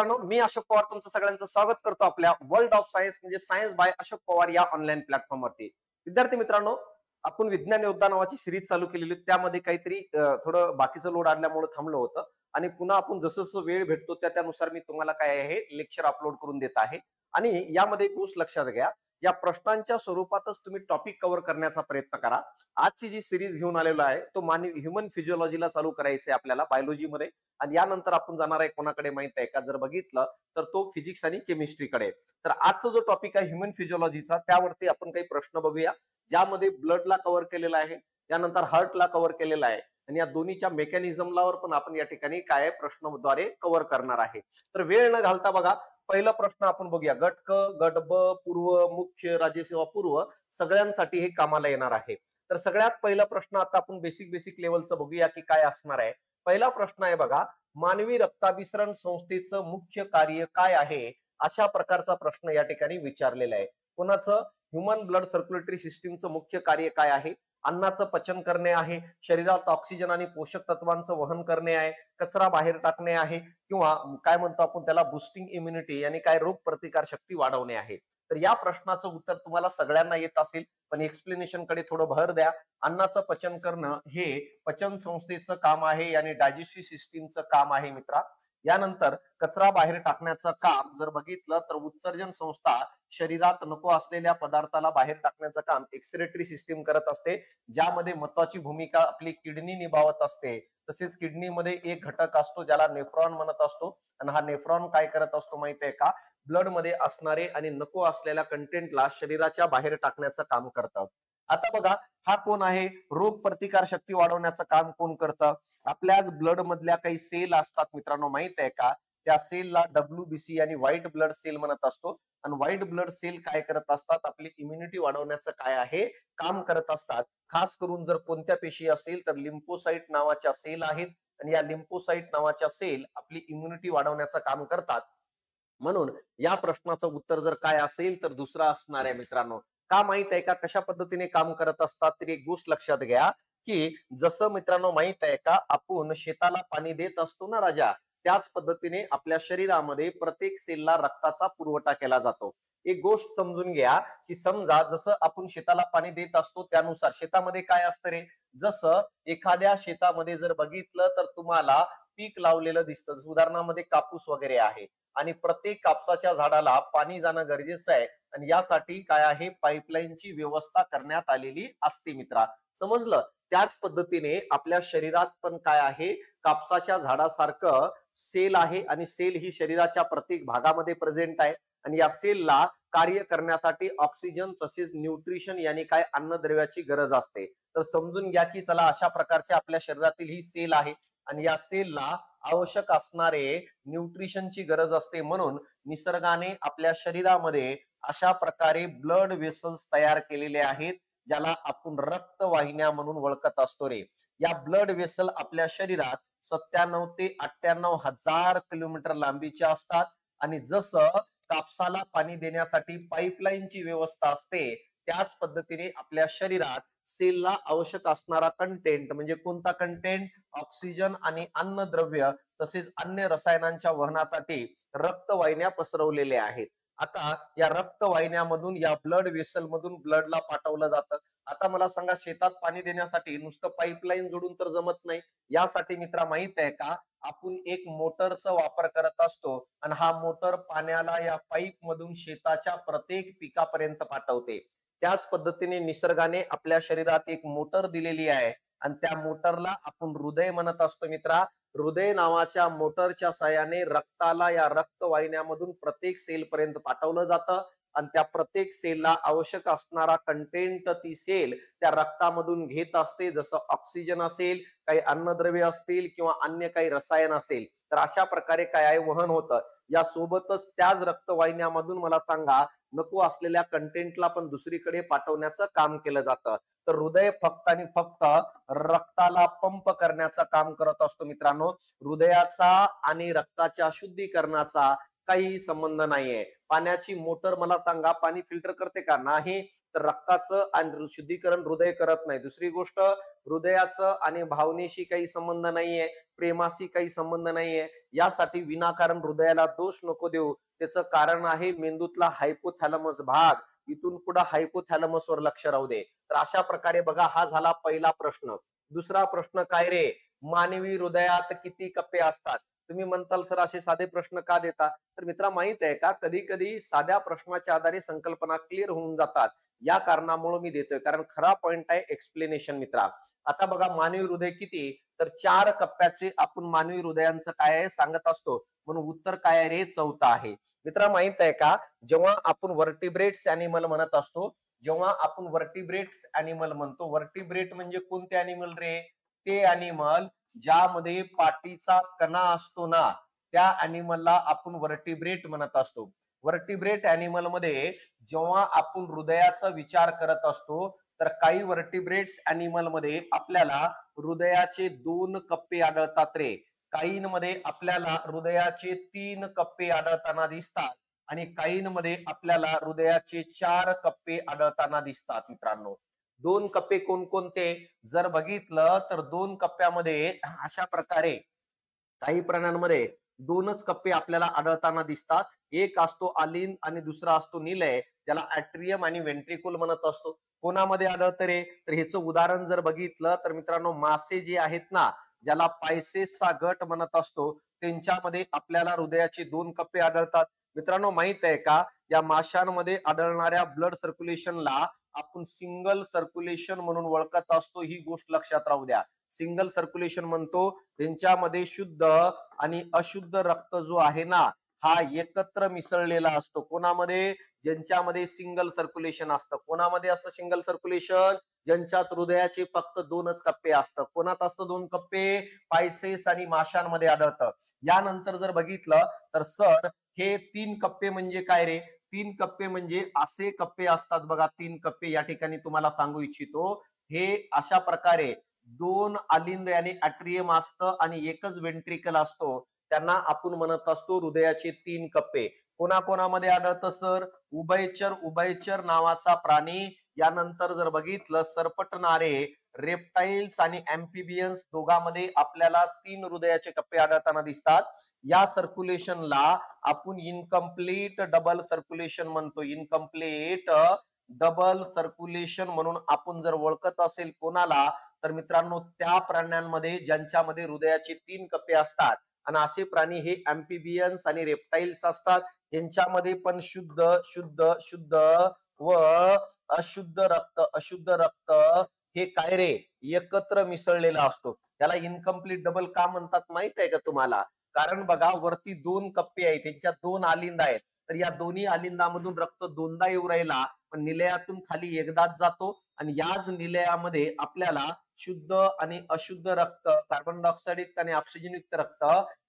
मित्रांनो, मी अशोक पवार तुमचं सगळ्यांचं स्वागत करतो आपल्या वर्ल्ड ऑफ सायन्स म्हणजे सायन्स बाय अशोक पवार या ऑनलाईन प्लॅटफॉर्मवरती. विद्यार्थी मित्रांनो, आपण विज्ञान योद्धा नावाची सिरीज चालू केलेली होती. त्यामध्ये काहीतरी थोडं बाकीचं लोड आल्यामुळे थांबलं होतं आणि पुन्हा आपण जसं जसं वेळ भेटतो त्यानुसार मी तुम्हाला काय आहे लेक्चर अपलोड करून देत आहे. आणि यामध्ये एक गोष्ट लक्षात घ्या, या प्रश्नांच्या स्वरूपातच तुम्ही टॉपिक कव्हर करण्याचा प्रयत्न करा. आजची जी सिरीज घेऊन आलेलो आहे तो मानवी ह्युमन फिजिओलॉजीला चालू करायचं आहे आपल्याला बायोलॉजीमध्ये. आणि यानंतर आपण जाणार आहे कोणाकडे माहित आहे का, जर बघितलं तर तो फिजिक्स आणि केमिस्ट्रीकडे. तर आजचा जो टॉपिक आहे ह्युमन फिजिओलॉजीचा, त्यावरती आपण काही प्रश्न बघूया, ज्यामध्ये ब्लडला कव्हर केलेला आहे, त्यानंतर हार्टला कव्हर केलेला आहे आणि या दोन्हीच्या मेकॅनिझमलावर पण आपण या ठिकाणी काय प्रश्नाद्वारे कव्हर करणार आहे. तर वेळ न घालता बघा, पहिला प्रश्न आपण बघूया. गट क, गट ब, पूर्व, मुख्य, राज्यसेवा पूर्व सगळ्यांसाठी हे कामाला येणार आहे. तर सगळ्यात पहिला प्रश्न आता आपण बेसिक लेवलचं बघूया की काय असणार आहे. पहिला प्रश्न आहे बघा, मानवी रक्ताभिसरण संस्थेचं मुख्य कार्य काय आहे, अशा प्रकारचा प्रश्न या ठिकाणी विचारलेला आहे. कोणाचं? ह्युमन ब्लड सर्क्युलेटरी सिस्टीमचं मुख्य कार्य काय आहे? अन्नाचं पचन करणे आहे, शरीरात ऑक्सिजन आणि पोषक तत्वांचं वहन करणे आहे, कचरा बाहेर टाकणे आहे, किंवा काय म्हणतो आपण त्याला बुस्टिंग इम्युनिटी आणि काय रोग प्रतिकार शक्ती वाढवणे आहे. तर या प्रश्नाचं उत्तर तुम्हाला सगळ्यांना येत असेल, पण एक्सप्लेनेशन कडे थोडं भर द्या. अन्नाचं पचन करणं हे पचन संस्थेचं काम आहे आणि डायजेस्टिव्ह सिस्टीमचं काम आहे मित्रा. यानंतर कचरा बाहेर टाकण्याचं काम जर बघितलं तर उत्सर्जन संस्था शरीरात नको असलेल्या पदार्थाला बाहेर टाकण्याचं काम एक्सक्रेटरी सिस्टीम करत असते, ज्यामध्ये महत्वाची भूमिका आपली किडनी निभावत असते. तसेच किडनीमध्ये एक घटक असतो ज्याला नेफ्रॉन म्हणत असतो, आणि हा नेफ्रॉन काय करत असतो माहितीये का, ब्लड मध्ये असणारे आणि नको असलेल्या कंटेंटला शरीराच्या बाहेर टाकण्याचं काम करतं. आता बघा, हा कोण आहे? रोग प्रतिकार शक्ती वाढवण्याचं काम कोण करतं? आपल्याच ब्लड मधल्या काही सेल असतात मित्रांनो, माहित आहे का, त्या सेलला WBC आणि व्हाईट ब्लड सेल म्हणत असतो. आणि व्हाईट ब्लड सेल काय करत असतात? आपली इम्युनिटी वाढवण्याचं काय आहे काम करत असतात. खास करून जर कोणत्या पेशी असेल तर लिम्फोसाइट नावाच्या सेल आहेत, आणि या लिम्फोसाइट नावाच्या सेल आपली इम्युनिटी वाढवण्याचं काम करतात. म्हणून या प्रश्नाचं उत्तर जर काय असेल तर दुसरा असणार आहे मित्रांनो. का माहित आहे का कशा पद्धतीने काम करत असतात? तर एक गोष्ट लक्षात घ्या की जसं मित्रांनो माहित आहे का, आपण शेताला पाणी देत असतो ना राजा, त्याच पद्धतीने आपल्या शरीरामध्ये प्रत्येक सेलला रक्ताचा पुरवठा केला जातो. एक गोष्ट समजून घ्या की समजा जसं आपण शेताला पाणी देत असतो त्यानुसार शेतामध्ये काय असतं रे, जसं एखाद्या शेतामध्ये जर बघितलं तर तुम्हाला पीक लावलेलं दिसतं, उदाहरणामध्ये कापूस वगैरे आहे, आणि प्रत्येक कापसाच्या झाडाला पाणी जाणं गरजेचं आहे, आणि यासाठी काय आहे, पाईपलाईनची व्यवस्था करण्यात आलेली असते मित्रा. समजलं? त्याच पद्धतीने आपल्या शरीरात पण काय आहे, कापसाच्या झाडासारखं सेल आहे, आणि सेल ही शरीराच्या प्रत्येक भागामध्ये प्रेझेंट आहे, आणि या सेलला कार्य करण्यासाठी ऑक्सिजन तसेच न्यूट्रिशन यानी काय अन्नद्रव्याची गरज असते. तर समजून घ्या की चला अशा प्रकारचे आपल्या शरीरातील ही सेल आहे, आणि या सेलला आवश्यक असणारे न्यूट्रिशनची गरज असते. म्हणून निसर्गाने आपल्या शरीरामध्ये अशा प्रकारे ब्लड वेसल्स तयार केलेले आहेत, ज्याला आपण रक्तवाहिन्या म्हणून ओळखत असतो रे. या ब्लड वेसल आपल्या शरीरात 97 ते 98 हजार किलोमीटर लांबीच्या असतात, आणि जसं कापसाला पाणी देण्यासाठी पाईपलाईनची व्यवस्था असते, त्याच पद्धतीने आपल्या शरीरात सेलला आवश्यक असणारा कंटेंट म्हणजे कोणता कंटेंट? ऑक्सिजन आणि अन्नद्रव्य तसेच अन्य रसायनांच्या वहनासाठी रक्तवाहिन्या पसरवलेल्या आहेत. आता या रक्तवाहिन्यामधून या ब्लड वेसल मधून ब्लडला पाठवलं जातं. आता मला सांगा, शेतात पाणी देण्यासाठी नुसतं पाईपलाईन जोडून तर जमत नाही. यासाठी मित्रा माहित आहे का, आपण एक मोटरचा वापर करत असतो, आणि हा मोटर पाण्याला या पाईप मधून शेताच्या प्रत्येक पिकापर्यंत पाठवते. त्याच पद्धतीने निसर्गाने आपल्या शरीरात एक मोटर दिलेली आहे, आणि त्या मोटरला आपण हृदय म्हणत असतो मित्रा. हृदय नावाच्या मोटरच्या साहाय्याने रक्ताला या रक्तवाहिन्यामधून प्रत्येक सेल पर्यंत पाठवलं जातं, आणि त्या प्रत्येक सेलला आवश्यक असणारा कंटेंट ती सेल त्या रक्तामधून घेत असते, जसं ऑक्सिजन असेल, काही अन्नद्रव्य असतील, किंवा अन्य काही रसायन असेल. तर अशा प्रकारे काय आहे, वहन होतं. या सोबतच त्याच रक्तवाहिन्यामधून मला सांगा, नको असलेल्या कंटेंटला पण दुसरीकडे पाठवण्याचं काम केलं जातं. तर हृदय फक्त आणि फक्त रक्ताला पंप करण्याचं काम करत असतो मित्रांनो. हृदयाचा आणि रक्ताच्या शुद्धीकरणाचा काही संबंध नाहीये. पाण्याची मोटर मला सांगा पाणी फिल्टर करते का? नाही. तर रक्ताचं आणि शुद्धीकरण हृदय करत नाही. दुसरी गोष्ट, हृदयाचं आणि भावनेशी काही संबंध नाहीये, प्रेमाशी काही संबंध नाहीये. यासाठी विनाकारण हृदयाला दोष नको देऊ. त्याचं कारण आहे मेंदूतला हायपोथॅलमस भाग. इथून पुढे हायपोथॅलमसवर लक्ष राहू दे. तर अशा प्रकारे बघा, हा झाला पहिला प्रश्न. दुसरा प्रश्न काय रे? मानवी हृदयात किती कप्पे असतात? तुम्ही म्हणताल सर असे साधे प्रश्न का देता? तर मित्रा, माहित आहे का, कधी कधी साध्या प्रश्नाच्या आधारे संकल्पना क्लिअर होऊन जातात. या कारणामुळे मी देतोय, कारण खरा पॉइंट आहे एक्सप्लेनेशन मित्रा. आता बघा, मानवी हृदय किती? तर 4 कप्प्याचे आपण मानवी हृदयांचं काय आहे सांगत असतो. म्हणून उत्तर काय आहे रे? चौथा आहे. मित्रा, माहित आहे का, जेव्हा आपण वर्टिब्रेट्स अॅनिमल म्हणत असतो, जेव्हा आपण वर्टिब्रेट्स अॅनिमल म्हणतो, वर्टिब्रेट म्हणजे कोणते अॅनिमल रे? ते अॅनिमल ज्यामध्ये पाठीचा कणा असतो ना, त्या अॅनिमलला आपण वर्टिब्रेट म्हणत असतो. वर्टिब्रेट अॅनिमल मध्ये जेव्हा आपण हृदयाचा विचार करत असतो, तर काही वर्टिब्रेट्स अॅनिमल मध्ये आपल्याला हृदयाचे 2 कप्पे आढळतात रे. काहींमध्ये आपल्याला हृदयाचे 3 कप्पे आढळताना दिसतात आणि काहींमध्ये आपल्याला हृदयाचे 4 कप्पे आढळताना दिसतात. मित्रांनो, 2 कप्पे कोणकोणते जर बघितलं तर 2 कप्प्यामध्ये अशा प्रकारे काही प्राण्यांमध्ये 2च कप्पे आपल्याला आढळताना दिसतात. एक असतो अलिंद आणि दुसरा असतो निलय, ज्याला ॲट्रियम आणि व्हेंट्रिकल म्हणत असतो. कोणामध्ये आढळतं रे? तर ह्याचं उदाहरण जर बघितलं तर मित्रांनो, मासे जे आहेत ना, ज्याला पायसेसचा गट म्हणत असतो, त्यांच्यामध्ये आपल्याला हृदयाचे 2 कप्पे आढळतात. मित्रांनो, माहित आहे का, या माशांमध्ये आढळणाऱ्या ब्लड सर्क्युलेशनला आपण सिंगल सर्क्युलेशन म्हणून ओळखत असतो. ही गोष्ट लक्षात राहू द्या. सिंगल सर्क्युलेशन म्हणतो त्यांच्यामध्ये शुद्ध आणि अशुद्ध रक्त जो आहे ना, हा एकत्र मिसळलेला असतो. कोणामध्ये? ज्यांच्यामध्ये सिंगल सर्क्युलेशन असतं. कोणामध्ये असतं सिंगल सर्क्युलेशन? ज्यांच्यात हृदयाचे फक्त 2च कप्पे असतं. कोणात असतं 2 कप्पे? पायसेस आणि माशांमध्ये आढळतं. यानंतर जर बघितलं तर सर, हे 3 कप्पे म्हणजे काय रे? 3 कप्पे म्हणजे असे कप्पे असतात बघा. 3 कप्पे या ठिकाणी तुम्हाला सांगू इच्छितो. हे अशा प्रकारे 2 अलिंद आणि ॲट्रियम असतं आणि एकच व्हेंट्रिकल असतो. त्यांना आपण म्हणत असतो हृदयाचे 3 कप्पे. कोणाकोणामध्ये आढळतं सर? उभयचर, उभयचर नावाचा प्राणी. यानंतर जर बघितलं, सरपटणारे रेप्टाइल्स आणि अँफिबियन्स दोघांमध्ये आपल्याला 3 हृदयाचे कप्पे आढळताना दिसतात. या सर्क्युलेशनला आपण इनकम्प्लीट डबल सर्क्युलेशन म्हणतो. इनकम्प्लीट डबल सर्क्युलेशन म्हणून आपण जर ओळखत असेल कोणाला, तर मित्रांनो, त्या प्राण्यांमध्ये ज्यांच्यामध्ये हृदयाचे 3 कप्पे असतात. आणि असे प्राणी हे अँफिबियन्स आणि रेप्टाइल्स असतात. यांच्यामध्ये पण शुद्ध शुद्ध शुद्ध व अशुद्ध रक्त, अशुद्ध रक्त हे काय रे? एकत्र मिसळलेला असतो. त्याला इनकम्प्लीट डबल का म्हणतात माहित आहे का तुम्हाला? कारण बघा, वरती 2 कप्पे आहेत, त्यांच्यात 2 अलिंद आहेत. तर या दोन्ही अलिंदामधून रक्त 2दा येऊ राहिला, पण निलयातून खाली एकदाच जातो. आणि याच निलयामध्ये आपल्याला शुद्ध आणि अशुद्ध रक्त, कार्बन डायऑक्साइड युक्त आणि ऑक्सिजन युक्त रक्त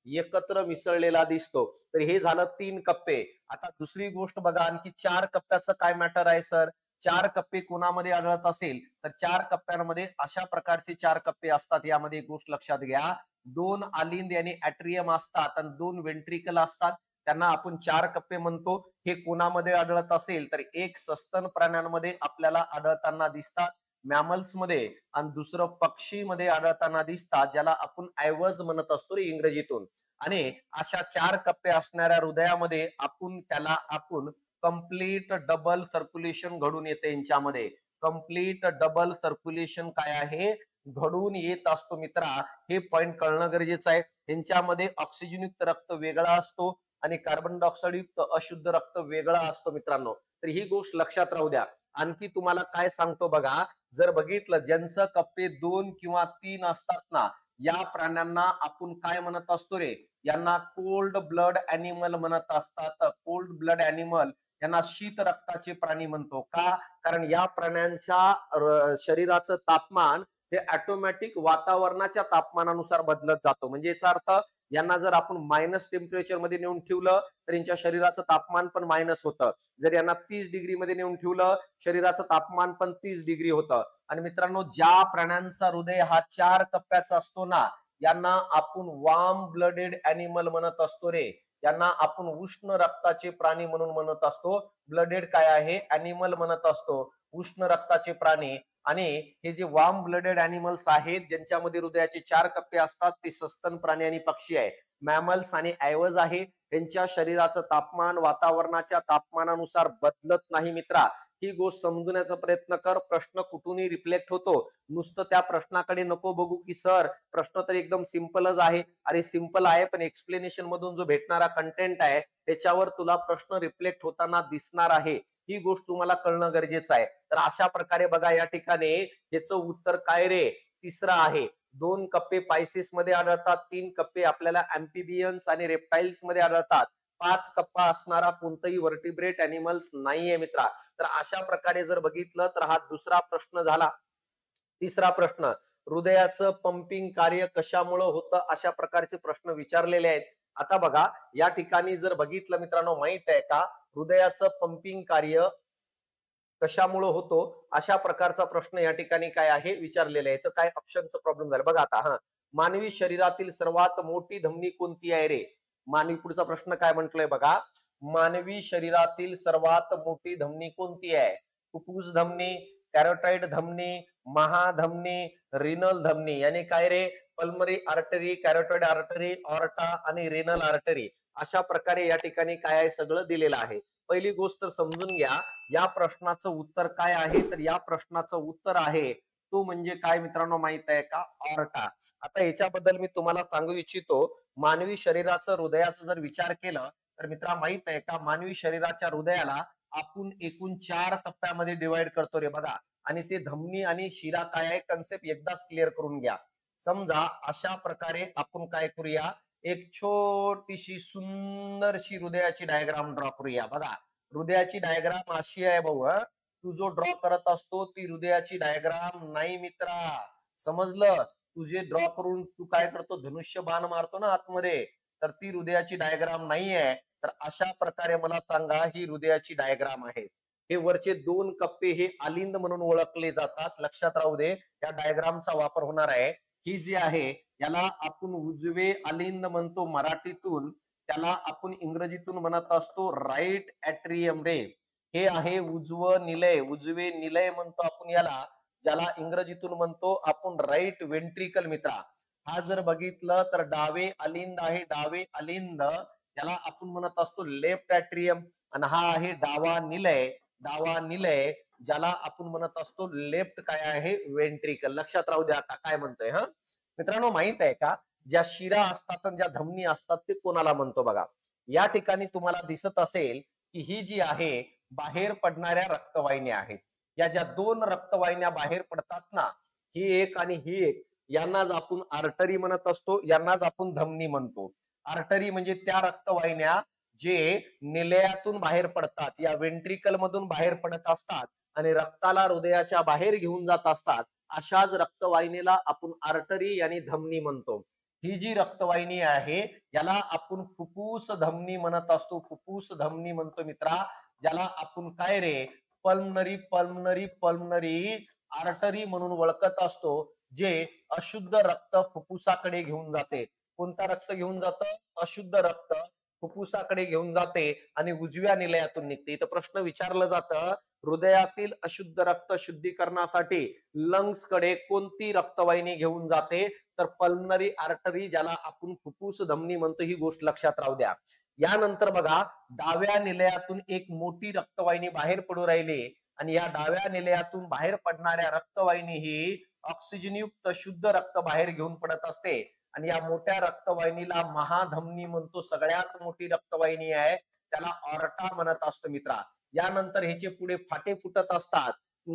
एकत्र मिसळलेला दिसतो. तर हे झालं 3 कप्पे. आता दुसरी गोष्ट बघा, आणखी 4 कप्प्याचं काय मॅटर आहे सर? 4 कप्पे कोणामध्ये आढळत असेल? तर 4 कप्प्यांमध्ये अशा प्रकारचे 4 कप्पे असतात. यामध्ये एक गोष्ट लक्षात घ्या, 2 अलिंद आणि ॲट्रियम असतात आणि 2 व्हेंट्रिकल असतात. त्यांना आपण 4 कप्पे म्हणतो. हे कोणामध्ये आढळत असेल? तर एक सस्तन प्राण्यांमध्ये आपल्याला आढळताना दिसतात, मॅमल्स मध्ये, आणि दुसरं पक्षीमध्ये आढळताना दिसतात, ज्याला आपण आयवर्स म्हणत असतो रे इंग्रजीतून. आणि अशा 4 कप्पे असणाऱ्या हृदयामध्ये आपण कंप्लीट डबल सर्क्युलेशन घडून येते. यांच्यामध्ये कंप्लीट डबल सर्क्युलेशन काय आहे? घडून येत असतो. मित्रा, हे पॉइंट कळणं गरजेचं आहे. यांच्यामध्ये ऑक्सिजनयुक्त रक्त वेगळा असतो आणि कार्बन डायऑक्साइड युक्त अशुद्ध रक्त वेगळा असतो. मित्रांनो, तर ही गोष्ट लक्षात राहू द्या. आणखी तुम्हाला काय सांगतो बघा, जर बघितलं, ज्यांचं कप्पे 2 किंवा 3 असतात ना, या प्राण्यांना आपण काय म्हणत असतो रे? यांना कोल्ड ब्लड अॅनिमल म्हणत असतात. कोल्ड ब्लड अॅनिमल यांना शीत रक्ताचे प्राणी म्हणतो. का? कारण या प्राण्यांच्या शरीराचं तापमान हे ऑटोमॅटिक वातावरणाच्या तापमानानुसार बदलत जातो. म्हणजे याचा अर्थ, यांना जर आपण मायनस टेम्परेचर मध्ये नेऊन ठेवलं तर यांच्या शरीराचं तापमान पण मायनस होतं. जर यांना 30 डिग्री मध्ये नेऊन ठेवलं, शरीराचं तापमान पण 30 डिग्री होतं. आणि मित्रांनो, ज्या प्राण्यांचा हृदय हा 4 कप्प्याचा असतो ना, यांना आपण वार्म ब्लडेड अॅनिमल म्हणत असतो रे. यांना आपण उष्ण रक्ताचे प्राणी म्हणून म्हणत असतो. ब्लडेड काय आहे, अॅनिमल म्हणत असतो, उष्ण रक्ताचे प्राणी. आणि हे जे वार्म ब्लडेड अॅनिमल्स आहेत, ज्यांच्यामध्ये हृदयाचे 4 कप्पे असतात, ते सस्तन प्राणी आणि पक्षी आहे. मॅमल्स आणि ॲव्हर्स आहे, त्यांच्या शरीराचं तापमान वातावरणाच्या तापमानानुसार बदलत नाही मित्रा. ही गोष्ट समजण्याचा प्रयत्न कर. प्रश्न कुठूनही रिफ्लेक्ट होतो. नुसतं त्या प्रश्नाकडे नको बघू की सर प्रश्न तर एकदम सिंपलच आहे. अरे सिंपल आहे, पण एक्सप्लेनेशन मधून जो भेटणारा कंटेंट आहे त्याच्यावर तुला प्रश्न रिफ्लेक्ट होताना दिसणार आहे. ही गोष्ट तुम्हाला कळणं गरजेचं आहे. तर अशा प्रकारे बघा या ठिकाणी याचं उत्तर काय रे, तिसरं आहे. 2 कप्पे पायसेस मध्ये आढळतात, 3 कप्पे आपल्याला अँफिबियन्स आणि रेप्टाइल्स मध्ये आढळतात. 5 कप्पा असणारा कोणताही वर्टिब्रेट अॅनिमल्स नाहीये मित्रा. तर अशा प्रकारे जर बघितलं तर हा दुसरा प्रश्न झाला. तिसरा प्रश्न, हृदयाचं पंपिंग कार्य कशामुळे होतं, अशा प्रकारचे प्रश्न विचारलेले आहेत. आता बघा या ठिकाणी जर बघितलं मित्रांनो, माहित आहे का हृदयाचं पंपिंग कार्य कशामुळे होतो, अशा प्रकारचा प्रश्न या ठिकाणी काय आहे विचारलेला आहे. तर काय ऑप्शनचा प्रॉब्लेम झाला बघा आता. मानवी शरीरातील सर्वात मोठी धमनी कोणती आहे रे. मानवी, पुढचा प्रश्न काय म्हटलंय बघा, मानवी शरीरातील सर्वात मोठी धमनी कोणती आहे. फुफ्फुस धमनी, कॅरोटाइड धमनी, महाधमनी, रिनल धमनी. यानी काय रे, पल्मरी आर्टरी, कॅरोटाइड आर्टरी, ऑर्टा आणि रिनल आर्टरी. अशा प्रकारे या ठिकाणी काय आहे सगळं दिलेलं आहे. पहिली गोष्ट तर समजून घ्या, या प्रश्नाचं उत्तर काय आहे. तर या प्रश्नाचं उत्तर आहे तो म्हणजे काय मित्रांनो माहित आहे का, ऑर्टा. आता याच्याबद्दल मी तुम्हाला सांगू इच्छितो. मानवी शरीराचं हृदयाचा जर विचार केला तर मित्रा माहित आहे का, मानवी शरीराच्या हृदयाला आपण एकूण 4 टप्प्यामध्ये डिवाइड करतो रे बघा. आणि ते धमनी आणि शिरा काय आहे कन्सेप्ट एकदाच क्लिअर करून घ्या. समजा अशा प्रकारे आपण काय करूया, एक छोटीशी सुंदरशी हृदयाची डायग्राम ड्रॉ करूया. बघा हृदयाची डायग्राम अशी आहे भाऊ. तू जो ड्रॉ करत असतो ती हृदयाची डायग्राम नाही मित्रा, समजलं. तू जे ड्रॉ करून तू काय करतो, धनुष्य बाण मारतो ना आतमध्ये, तर ती हृदयाची डायग्राम नाहीये. तर अशा प्रकारे मला सांगा ही हृदयाची डायग्राम आहे. हे वरचे 2 कप्पे हे अलिंद म्हणून ओळखले जातात. लक्षात राहू दे, या डायग्रामचा वापर होणार आहे. ही जी आहे याला आपण उजवे अलिंद म्हणतो मराठीतून, त्याला आपण इंग्रजीतून म्हणत असतो राईट ऍट्रियम रे. हे आहे उजवं निलय, उजवे निलय म्हणतो आपण याला, ज्याला इंग्रजीतून म्हणतो आपण राईट वेंट्रिकल मित्रा. हा जर बघितलं तर डावे अलिंद आहे, डावे अलिंद याला आपण म्हणत असतो लेफ्ट ऍट्रियम. आणि हा आहे डावा निलय, डावा निलय ज्याला आपण म्हणत असतो लेफ्ट काय आहे, वेंट्रिकल. लक्षात राहू द्या आता काय म्हणतोय. मित्रांनो माहित आहे का, ज्या शिरा असतात आणि ज्या धमनी असतात ते कोणाला म्हणतो बघा. या ठिकाणी तुम्हाला दिसत असेल की ही जी आहे बाहेर पडणाऱ्या रक्तवाहिन्या आहेत. या ज्या 2 रक्तवाहिन्या बाहेर पडतात ना, ही एक आणि ही एक, यांनाच आपण आर्टरी म्हणत असतो, यांनाच आपण धमनी म्हणतो. आर्टरी म्हणजे त्या रक्तवाहिन्या जे निलयातून बाहेर पडतात, या वेंट्रिकल मधून बाहेर पडत असतात आणि रक्ताला हृदयाच्या बाहेर घेऊन जात असतात. अशाच रक्तवाहिनीला आपण आर्टरी आणि धमनी म्हणतो. ही जी रक्तवाहिनी आहे याला आपण फुफ्फुस धमनी म्हणत असतो, फुफ्फुस धमनी म्हणतो मित्रा. ज्याला आपण काय रे, पल्मनरी पल्मनरी पल्मनरी आर्टरी म्हणून ओळखत असतो, जे अशुद्ध रक्त फुफ्फुसाकडे घेऊन जाते. कोणता रक्त घेऊन जातं, अशुद्ध रक्त फुफ्फुसाकडे घेऊन जाते आणि उजव्या निलयातून निघते. इथं प्रश्न विचारलं जातं, हृदयातील अशुद्ध रक्त शुद्धीकरणासाठी लंग्स कडे कोणती रक्तवाहिनी घेऊन जाते, तर पल्मनरी आर्टरी, ज्याला आपण फुफ्फुस धमनी म्हणतो. ही गोष्ट लक्षात राहू द्या. यानंतर बघा डाव्या निलयातून एक मोठी रक्तवाहिनी बाहेर पडू राहिली आणि या डाव्या निलयातून बाहेर पडणाऱ्या रक्तवाहिनी ही ऑक्सिजनयुक्त शुद्ध रक्त बाहेर घेऊन पडत असते. आणि या मोठ्या रक्तवाहिनीला महाधमनी म्हणतो. सगळ्यात मोठी रक्तवाहिनी आहे त्याला ऑर्टा म्हणत असतो मित्रा. यानंतर ह्याचे पुढे फाटे फुटत असतात.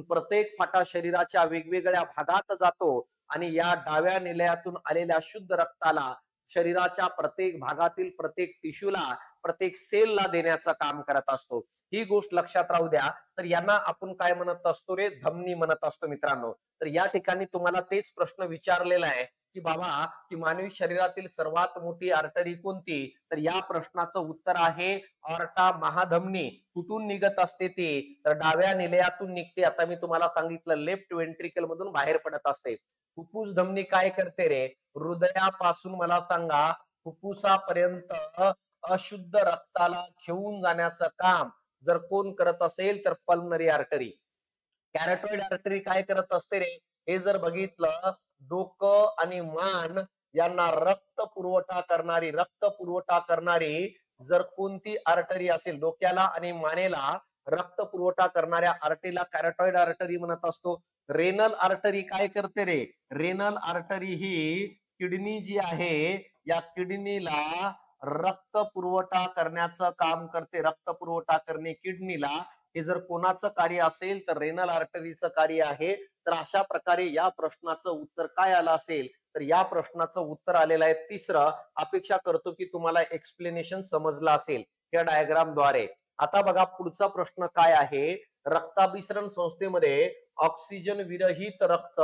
प्रत्येक फाटा शरीराच्या वेगवेगळ्या भागात जातो आणि या डाव्या निलयातून आलेल्या शुद्ध रक्ताला शरीराच्या प्रत्येक भागातील प्रत्येक टिश्यूला, प्रत्येक सेलला देण्याचं काम करत असतो. ही गोष्ट लक्षात राहू द्या. तर यांना आपण काय म्हणत असतो रे, धमनी म्हणत असतो मित्रांनो. तर या ठिकाणी तुम्हाला तेच प्रश्न विचारलेला आहे की बाबा की मानवी शरीरातील सर्वात मोठी आर्टरी कोणती, तर या प्रश्नाचं उत्तर आहे ऑर्टा, महाधमनी. कुठून निघत असते ती, तर डाव्या निलयातून निघते. आता मी तुम्हाला सांगितलं लेफ्ट वेंट्रिकल मधून बाहेर पडत असते. फुफ्फुस धमनी काय करते रे, हृदयापासून मला सांगा फुफ्फुसापर्यंत अशुद्ध रक्ताला घेऊन जाण्याचं काम जर कोण करत असेल तर पल्मनरी आर्टरी. कॅरोटिड आर्टरी काय करत असते रे, हे जर बघितलं, डोकं आणि मान यांना रक्त पुरवठा करणारी जर कोणती आर्टरी असेल, डोक्याला आणि मानेला रक्त पुरवठा करणाऱ्या आर्टरीला कॅरोटिड आर्टरी म्हणत असतो. रेनल आर्टरी काय करते रे, रेनल आर्टरी ही किडनी जी आहे, या किडनीला रक्त पुरवठा करण्याचं काम करते. रक्त पुरवठा करणे किडनीला, हे जर कोणाचं कार्य असेल तर रेनल आर्टरीचं कार्य आहे. तर अशा प्रकारे या प्रश्नाचं उत्तर काय आलं असेल, तर या प्रश्नाचं उत्तर आलेलं आहे तिसरं. अपेक्षा करतो की तुम्हाला एक्सप्लेनेशन समजलं असेल या डायग्राम द्वारे. आता बघा पुढचा प्रश्न काय आहे, रक्ताभिसरण संस्थेमध्ये ऑक्सिजन विरहित रक्त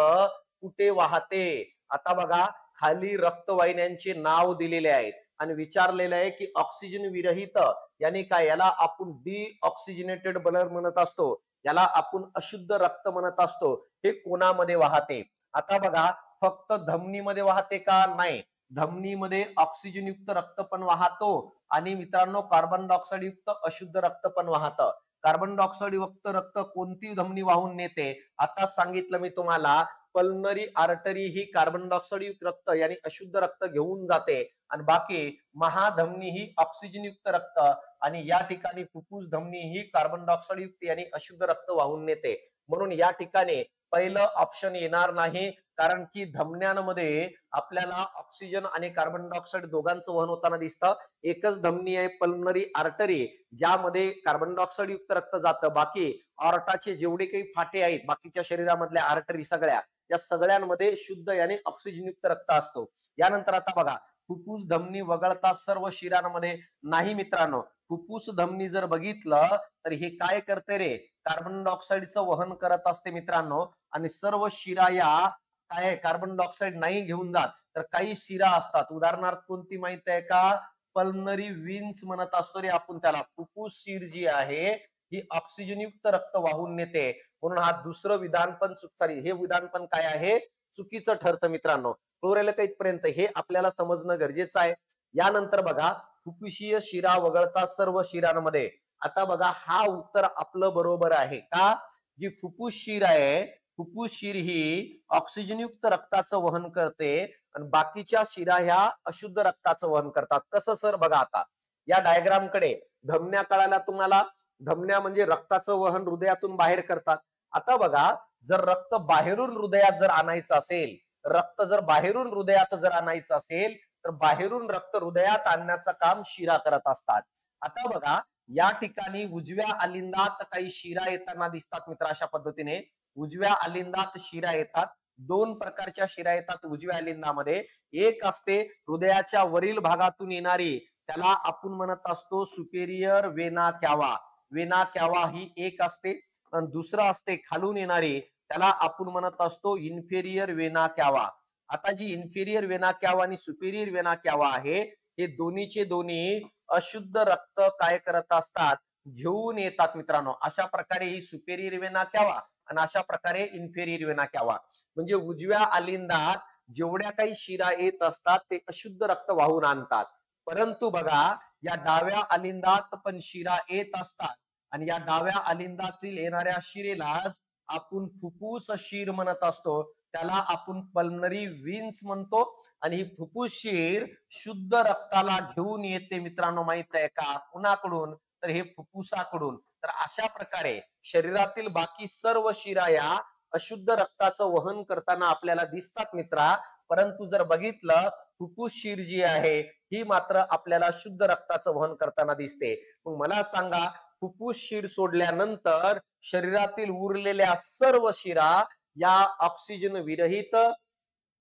कुठे वाहते. आता बघा खाली रक्तवाहिन्यांचे नाव दिलेले आहेत आणि विचारलेलं आहे की ऑक्सिजन विरहित यानी काय, याला आपण डिऑक्सिजनेटेड ब्लड म्हणत असतो, याला आपण अशुद्ध रक्त म्हणत असतो. हे कोणामध्ये वाहते. आता बघा फक्त धमनीमध्ये वाहते का, नाही, धमनीमध्ये ऑक्सिजन युक्त रक्त पण वाहतो आणि मित्रांनो कार्बन डायऑक्साईड युक्त अशुद्ध रक्त पण वाहतं. कार्बन डायऑक्साईड युक्त रक्त कोणती धमनी वाहून नेते, आता सांगितलं मी तुम्हाला. पल्मनरी आर्टरी ही कार्बन डायऑक्साईड युक्त रक्त यानी अशुद्ध रक्त घेऊन जाते आणि बाकी महाधमनी ही ऑक्सिजन युक्त रक्त आणि या ठिकाणी फुफ्फुस धमनी ही कार्बन डायऑक्साईड युक्त यानी अशुद्ध रक्त वाहून नेते. म्हणून या ठिकाणी पहिलं ऑप्शन येणार नाही, कारण की धमन्यांमध्ये आपल्याला ऑक्सिजन आणि कार्बन डायऑक्साईड दोघांचं वहन होताना दिसतं. एकच धमनी आहे पल्मनरी आर्टरी, ज्यामध्ये कार्बन डायऑक्साईड युक्त रक्त जातं. बाकी ऑर्टाचे जेवढे काही फाटे आहेत बाकीच्या शरीरामधल्या आर्टरी सगळ्या, या सगळ्यांमध्ये शुद्ध यानी ऑक्सिजन युक्त रक्त असतो. यानंतर आता बघा फुफ्फुस धमनी वगळता सर्व शिरांमध्ये नाही मित्रांनो. फुफ्फुस धमनी जर बघितलं तर हे काय करते रे, कार्बन डायऑक्साईडचं वहन करत असते मित्रांनो. आणि सर्व शिरा या काय कार्बन डायऑक्साईड नाही घेऊन जात, तर काही शिरा असतात. उदाहरणार्थ कोणती माहित आहे का, पल्मनरी विन्स म्हणत असतो रे आपण त्याला. फुफ्फुस शिर जी आहे ही ऑक्सिजन युक्त रक्त वाहून नेते. म्हणून हा दुसरं विधान पण हे विधान पण काय आहे, चुकीचं ठरतं मित्रांनो. क्लोरेल इथपर्यंत हे आपल्याला समजणं गरजेचं आहे. यानंतर बघा फुफ्फुसीय शिरा वगळता सर्व शिरांमध्ये. आता बघा हा उत्तर आपलं बरोबर आहे का, जी फुफ्फुस शिर आहे, फुफ्फुस शिर ही ऑक्सिजनयुक्त रक्ताचं वहन करते आणि बाकीच्या शिरा ह्या अशुद्ध रक्ताचं वहन करतात. कसं सर, बघा आता या डायग्राम कडे धमन्या कळाल्या तुम्हाला. धमन्या म्हणजे रक्ताचं वहन हृदयातून बाहेर करतात. आता बघा जर रक्त बाहेरून हृदयात जर आणायचं असेल, रक्त जर बाहेरून हृदयात जर आणायचं असेल तर बाहेरून रक्त हृदयात आणण्याचं काम शिरा करत असतात. आता बघा या ठिकाणी उजव्या अलिंदात काही शिरा येताना दिसतात मित्र. अशा पद्धतीने उजव्या अलिंदात शिरा येतात. दोन प्रकारच्या शिरा येतात उजव्या अलिंदामध्ये. एक असते हृदयाच्या वरील भागातून येणारी, त्याला आपण म्हणत असतो सुपेरियर वेना कॅवा. वेना कॅवा ही एक असते. आणि दुसरं असते खालून येणारी, त्याला आपण म्हणत असतो इन्फेरियर वेना कॅवा. आता जी इन्फेरियर वेना कॅवा आणि सुपेरियर वेना कॅवा आहे, हे दोन्हीचे दोन्ही अशुद्ध रक्त काय करत असतात, घेऊन येतात मित्रांनो. अशा प्रकारे ही सुपेरियर वेना कॅवा आणि अशा प्रकारे इन्फेरियर वेना कॅवा. म्हणजे उजव्या अलिंदात जेवढ्या काही शिरा येत असतात ते अशुद्ध रक्त वाहून आणतात. परंतु बघा या डाव्या अलिंदात पण शिरा येत असतात आणि या डाव्या अलिंदातील येणाऱ्या शिरेलाच आपण फुफ्फुस शिर म्हणत असतो. त्याला आपण पल्मनरी विन्स म्हणतो. आणि ही फुफ्फुस शिर शुद्ध रक्ताला घेऊन येते मित्रांनो. माहित आहे का कुणाकडून, तर हे फुफ्फुसाकडून. तर अशा प्रकारे शरीरातील बाकी सर्व शिरा या अशुद्ध रक्ताचं वहन करताना आपल्याला दिसतात मित्रा. परंतु जर बघितलं फुफ्फुस शिर जी आहे ही मात्र आपल्याला शुद्ध रक्ताचं वहन करताना दिसते. मग मला सांगा फुफ्फुस शिर सोडल्यानंतर शरीरातील उरलेल्या सर्व शिरा या ऑक्सिजन विरहित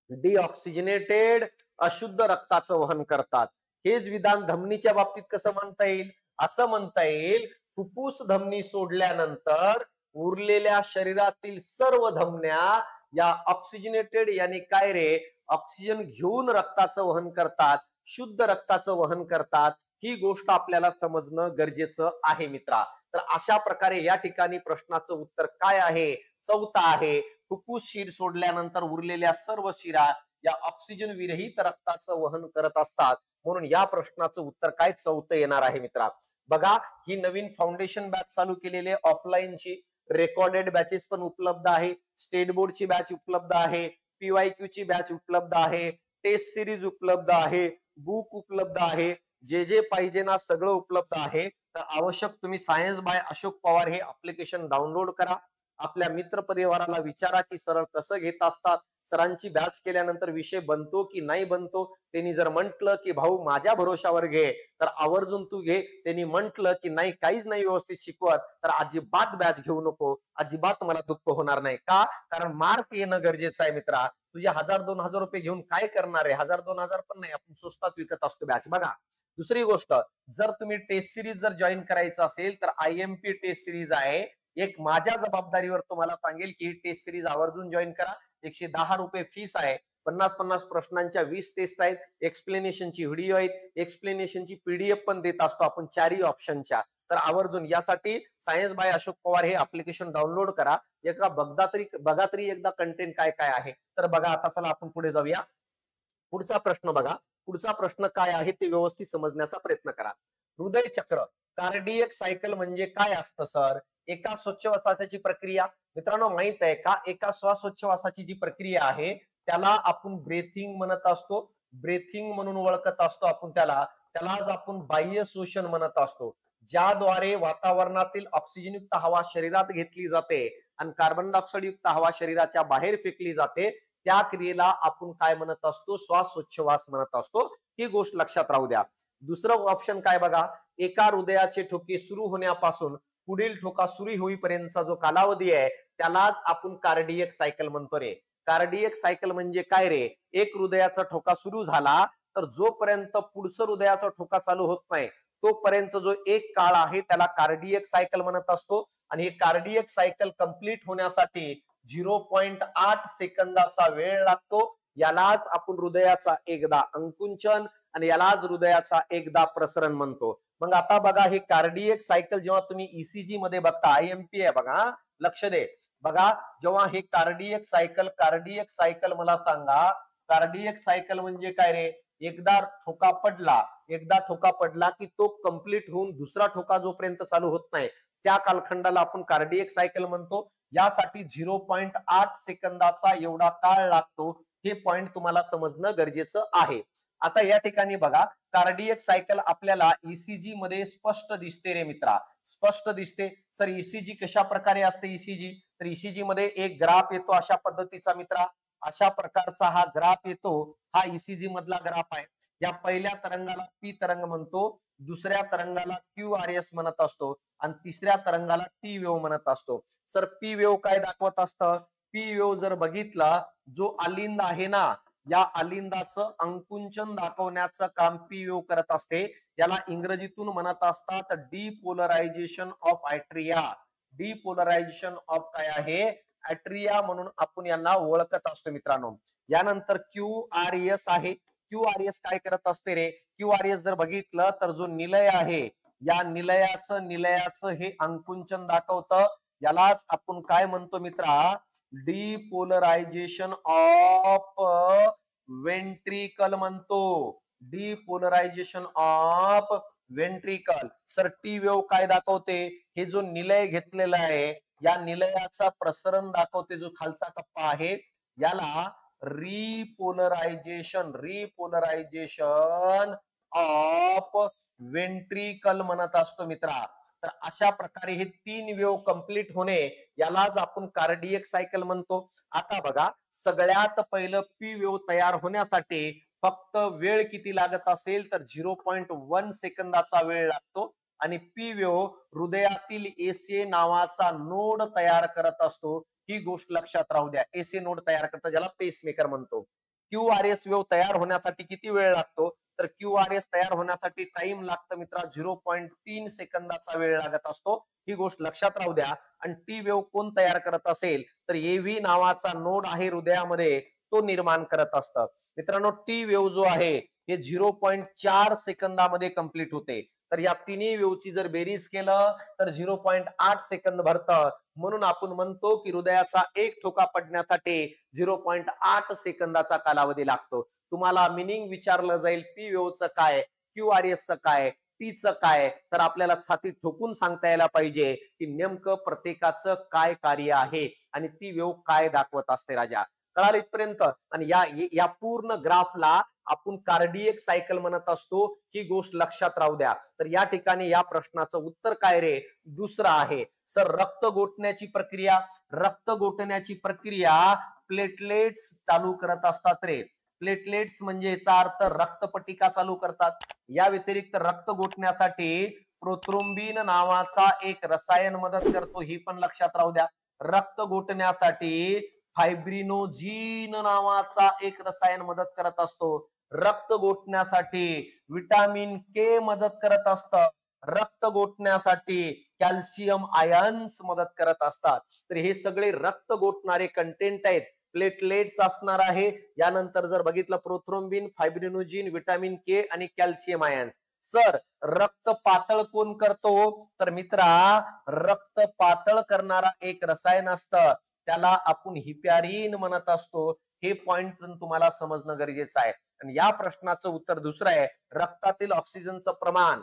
डिऑक्सिजनेटेड अशुद्ध रक्ताचं वहन करतात. हेच विधान धमनीच्या बाबतीत कसं म्हणता येईल, असं म्हणता येईल फुफ्फुस धमनी सोडल्यानंतर उरलेल्या शरीरातील सर्व धमन्या या ऑक्सिजनेटेड यानी काय रे, ऑक्सिजन घेऊन रक्ताचं वहन करतात, शुद्ध रक्ताचं वहन करतात. ही गोष्ट आपल्याला समजणं गरजेचं आहे मित्रा. तर अशा प्रकारे या ठिकाणी प्रश्नाचं उत्तर काय आहे, चौथा आहे. फुफ्फुस शिर सोडल्यानंतर उरलेल्या सर्व शिरा या ऑक्सिजन विरहित रक्ताचं वहन करत असतात. म्हणून या प्रश्नाचं उत्तर काय चौथं येणार आहे मित्रा. बघा, ही नवीन फाउंडेशन बॅच चालू केलेली आहे ऑफलाईनची. रेकॉर्डेड बॅचेस पण उपलब्ध आहे. स्टेट बोर्डची बॅच उपलब्ध आहे. PYQ ची बॅच उपलब्ध आहे. टेस्ट सिरीज उपलब्ध आहे. बुक उपलब्ध आहे. जे जे पाहिजे ना सगळं उपलब्ध आहे. तर आवश्यक तुम्ही सायन्स बाय अशोक पवार हे ऍप्लिकेशन डाउनलोड करा. आपल्या मित्र परिवाराला विचारा की सर कसं घेत असतात, सरांची बॅच केल्यानंतर विषय बनतो की नाही बनतो. त्यांनी जर म्हंटल की भाऊ माझ्या भरोशावर घे तर आवर्जून तू घे. त्यांनी म्हंटल की नाही काहीच नाही व्यवस्थित शिकवत तर अजिबात बॅच घेऊ नको. अजिबात मला दुःख होणार नाही. का? कारण मार्क येणं गरजेचं आहे मित्रा. तुझे 1000-2000 रुपये घेऊन काय करणार आहे? 1000-2000 पण नाही, आपण स्वस्तात विकत असतो बॅच. बघा, दुसरी गोष्ट, जर तुम्ही टेस्ट सिरीज जर जॉईन करायचं असेल तर IMP टेस्ट सिरीज आहे. एक माझ्या जबाबदारीवर तुम्हाला सांगेल की टेस्ट सिरीज आवर्जून जॉईन करा. 110 रुपये फीस आहे. 50-50 प्रश्नांच्या 20 टेस्ट आहेत. एक्सप्लेनेशनची व्हिडिओ आहेत. एक्सप्लेनेशनची PDF पण देत असतो आपण 4ही ऑप्शनच्या. तर आवर्जून यासाठी सायन्स बाय अशोक पवार हे ऍप्लिकेशन डाउनलोड करा. बघा तरी एकदा कंटेंट काय काय आहे. तर बघा, आता चला आपण पुढे जाऊया. पुढचा प्रश्न बघा. पुढचा प्रश्न काय आहे ते व्यवस्थित समजण्याचा प्रयत्न करा. हृदय चक्र, कार्डियक सायकल म्हणजे काय असतं सर? एका श्वासाची प्रक्रिया. मित्रांनो, माहित आहे का, एका श्वासोच्छवासाची जी प्रक्रिया आहे त्याला आपण ब्रेथिंग म्हणत असतो. ब्रेथिंग म्हणून ओळखत असतो आपण त्यालाच आपण बाह्य शोषण म्हणत असतो. ज्याद्वारे वातावरणातील ऑक्सिजनयुक्त हवा शरीरात घेतली जाते आणि कार्बन डायऑक्साईड युक्त हवा शरीराच्या बाहेर फेकली जाते. त्या क्रियेला आपण काय म्हणत असतो? श्वासोच्छवास म्हणत असतो. ही गोष्ट लक्षात राहू द्या. दुसरं ऑप्शन काय बघा, एका हृदयाचे ठोके सुरू होण्यापासून पुढील ठोका सुरू होईपर्यंतचा जो कालावधी आहे त्यालाच आपण कार्डियक सायकल म्हणतो रे. कार्डियक सायकल म्हणजे काय रे? एक हृदयाचा ठोका सुरू झाला तर जोपर्यंत पुढचं हृदयाचा ठोका चालू होत नाही तोपर्यंत जो एक काळ आहे त्याला कार्डियक सायकल म्हणत असतो. आणि हे कार्डियक सायकल कंप्लीट होण्यासाठी 0.8 सेकंदाचा वेळ लागतो. यालाच आपण हृदयाचा एकदा अंकुंचन आणि यालाच हृदयाचा एकदा प्रसरण म्हणतो. मग आता बघा, हे कार्डियक सायकल जेव्हा तुम्ही ECG मध्ये बघता, IMP आहे बघा, लक्ष दे. बघा, जेव्हा हे कार्डियक सायकल मला सांगा, कार्डियक सायकल म्हणजे काय रे? एकदा ठोका पडला की तो कंप्लीट होऊन दुसरा ठोका जोपर्यंत चालू होत नाही त्या कालखंडाला आपण कार्डियक सायकल म्हणतो. यासाठी 0.8 सेकंदाचा एवढा काळ लागतो. हे पॉइंट तुम्हाला समजणं गरजेचं आहे. आता या ठिकाणी बघा, कार्डियक सायकल आपल्याला ECG मध्ये स्पष्ट दिसते रे मित्रा, स्पष्ट दिसते. सर ECG कशा प्रकारे असते? ECG तर ECG मध्ये एक ग्राफ येतो अशा पद्धतीचा मित्रा, अशा प्रकारचा हा ग्राफ येतो. हा ECG मधला ग्राफ आहे. या पहिल्या तरंगाला P तरंग म्हणतो, दुसऱ्या तरंगाला QRS म्हणत असतो आणि तिसऱ्या तरंगाला T वेव्ह म्हणत असतो. सर P वेव्ह काय दाखवत असतं? P वेव्ह जर बघितला, जो अलिंद आहे ना, या अलिंदाचं अंकुंचन दाखवण्याचं काम P वेव्ह करत असते. याला इंग्रजीतून म्हणत असतात डिपोलरायझेशन ऑफ ऍट्रिया. डिपोलरायझेशन ऑफ काय आहे? ऍट्रिया म्हणून आपण यांना ओळखत असतो मित्रांनो. यानंतर QRS आहे. QRS काय करत असते रे? QRS जर बघितलं तर जो निलय आहे या निलयाचं हे अंकुंचन दाखवतं. यालाच आपण काय म्हणतो मित्रा? डिपोलरायझेशन ऑफ वेंट्रिकल म्हणतो. Depolarization of ventricle. Sir T wave काय दाखवते? हे जो निलय घेतलेला आहे या निलयाचा प्रसरण दाखवते. जो खालचा कप्पा आहे याला रिपोलरायझेशन ऑफ वेंट्रिकल म्हणत असतो मित्रा. तर अशा प्रकारे हे 3 वेव्ह कंप्लीट होणे यालाच आपण कार्डियक सायकल म्हणतो. आता बघा, सगळ्यात पहिलं P वेव्ह तयार होण्यासाठी फक्त वेळ किती लागत असेल तर 0.1 सेकंदाचा वेळ लागतो. आणि P वेव्ह हृदयातील SA नावाचा नोड तयार करत असतो. ही गोष्ट लक्षात राहू द्या. AC नोड तयार करतात ज्याला पेसमेकर म्हणतो. QRS वेव्ह तयार होण्यासाठी किती वेळ लागतो? तर QRS तयार होण्यासाठी टाइम लागतं मित्रा 0.3 सेकंदाचा वेळ लागत असतो. ही गोष्ट लक्षात राहू द्या. आणि टी वेव्ह कोण तयार करत असेल तर AV नावाचा नोड आहे हृदयामध्ये, तो निर्माण करत असतं. मित्रांनो, टी वेव्ह जो आहे हे 0.4 सेकंदामध्ये कंप्लीट होते. तर या तिन्ही वेव्हची जर बेरीज केलं तर 0.8 सेकंद भरतं. म्हणून आपण म्हणतो की हृदयाचा एक ठोका पडण्यासाठी 0.8 सेकंदाचा कालावधी लागतो. तुम्हाला मिनिंग विचारलं जाईल पी वेव्हचं काय, क्यूआरएसचं काय, टीचं काय, तर आपल्याला छाती ठोकून सांगता यायला पाहिजे की नेमकं प्रत्येकाचं काय कार्य आहे आणि ती वेव्ह काय दाखवत असते राजा. कळालं इथपर्यंत? आणि या पूर्ण ग्राफला आपण कार्डियक सायकल म्हणत असतो, ही गोष्ट लक्षात राहू द्या. तर या ठिकाणी या प्रश्नाचं उत्तर काय रे? दुसरं आहे. सर रक्त गोठण्याची प्रक्रिया, रक्त गोठण्याची प्रक्रिया प्लेटलेट्स चालू करत असतात रे. प्लेटलेट्स म्हणजे याचा अर्थ रक्तपटिका चालू करतात. या व्यतिरिक्त रक्त गोठण्यासाठी प्रोथ्रोम्बिन नावाचा एक रसायन मदत करतो, ही पण लक्षात राहू द्या. रक्त गोठण्यासाठी फायब्रिनोजीन नावाचा एक रसायन मदत करत असतो. रक्त गोठण्यासाठी विटामिन के मदत करत असतं. रक्त गोठण्यासाठी कॅल्शियम आयन्स मदत करत असतात. तर हे सगळे रक्त गोठणारे कंटेंट आहेत. प्लेटलेट्स असणार आहे. यानंतर जर बघितलं प्रोथ्रोम्बिन, फायब्रिनोजिन, विटामिन के आणि कॅल्शियम आयन. सर रक्त पातळ कोण करतो? तर मित्रा, रक्त पातळ करणारा एक रसायन असतं, त्याला आपण हिपॅरिन म्हणत असतो. हे पॉइंट तुम्हाला समजणं गरजेचं आहे. आणि या प्रश्नाचं उत्तर दुसरं आहे, रक्तातील ऑक्सिजनचं प्रमाण.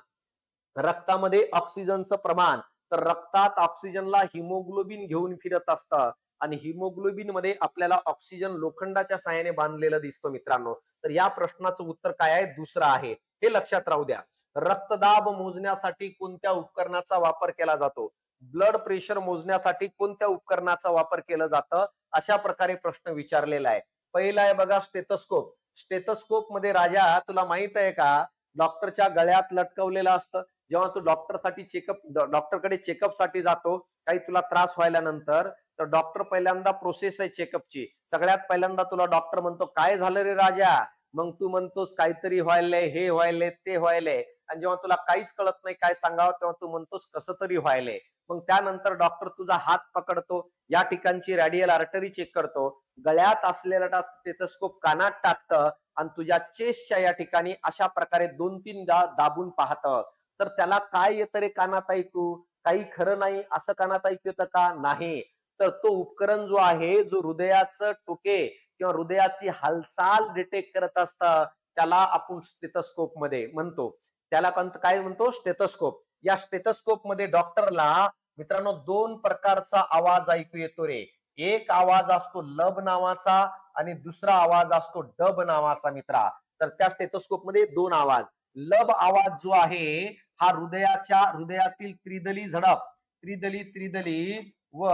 रक्तामध्ये ऑक्सिजनचं प्रमाण, तर रक्तात ऑक्सिजनला हिमोग्लोबिन घेऊन फिरत असतं आणि हिमोग्लोबिन मध्ये आपल्याला ऑक्सिजन लोखंडाच्या साहाय्याने बांधलेलं दिसतो मित्रांनो. तर या प्रश्नाचं उत्तर काय आहे? दुसरं आहे. हे लक्षात राहू द्या. रक्तदाब मोजण्यासाठी कोणत्या उपकरणाचा वापर केला जातो? ब्लड प्रेशर मोजण्यासाठी कोणत्या उपकरणाचा वापर केला जातं? अशा प्रकारे प्रश्न विचारलेला आहे. पहिला आहे बघा स्टेथोस्कोप. स्टेथोस्कोप मध्ये राजा तुला माहित आहे का, डॉक्टरच्या गळ्यात लटकवलेलं असतं. जेव्हा तू डॉक्टरकडे चेकअप साठी जातो, काही तुला त्रास व्हायला नंतर, तर डॉक्टर पहिल्यांदा प्रोसेस आहे चेकअपची. सगळ्यात पहिल्यांदा तुला डॉक्टर म्हणतो काय झालं रे राजा? मग तू म्हणतोस काहीतरी व्हायलंय, हे व्हायलंय, ते व्हायलंय. आणि जेव्हा तुला काहीच कळत नाही काय सांगावं, तेव्हा तू म्हणतोस कसं तरी व्हायलंय. मग त्यानंतर डॉक्टर तुझा हात पकडतो, या ठिकाणची रेडियल आर्टरी चेक करतो, गळ्यात असलेला स्टेथोस्कोप कानात टाकतं आणि तुझ्या चेस्टच्या या ठिकाणी अशा प्रकारे 2-3 दाबून पाहतं. तर त्याला काय येतं रे कानात ऐकू? काही खरं नाही असं कानात ऐकू येतं का? नाही. तर तो उपकरण जो आहे, जो हृदयाचं ठोके किंवा हृदयाची हालचाल डिटेक्ट करत असतं, त्याला आपण स्टेथोस्कोप मध्ये म्हणतो. त्याला काय म्हणतो? स्टेथोस्कोप. या स्टेथोस्कोप मध्ये डॉक्टरला मित्रांनो 2 प्रकारचा आवाज ऐकू येतो रे. एक आवाज असतो लब नावाचा आणि दुसरा आवाज असतो डब नावाचा मित्रा. तर त्या स्टेथोस्कोप मध्ये 2 आवाज. लब आवाज जो आहे हा हृदयातील त्रिदली त्रिदली व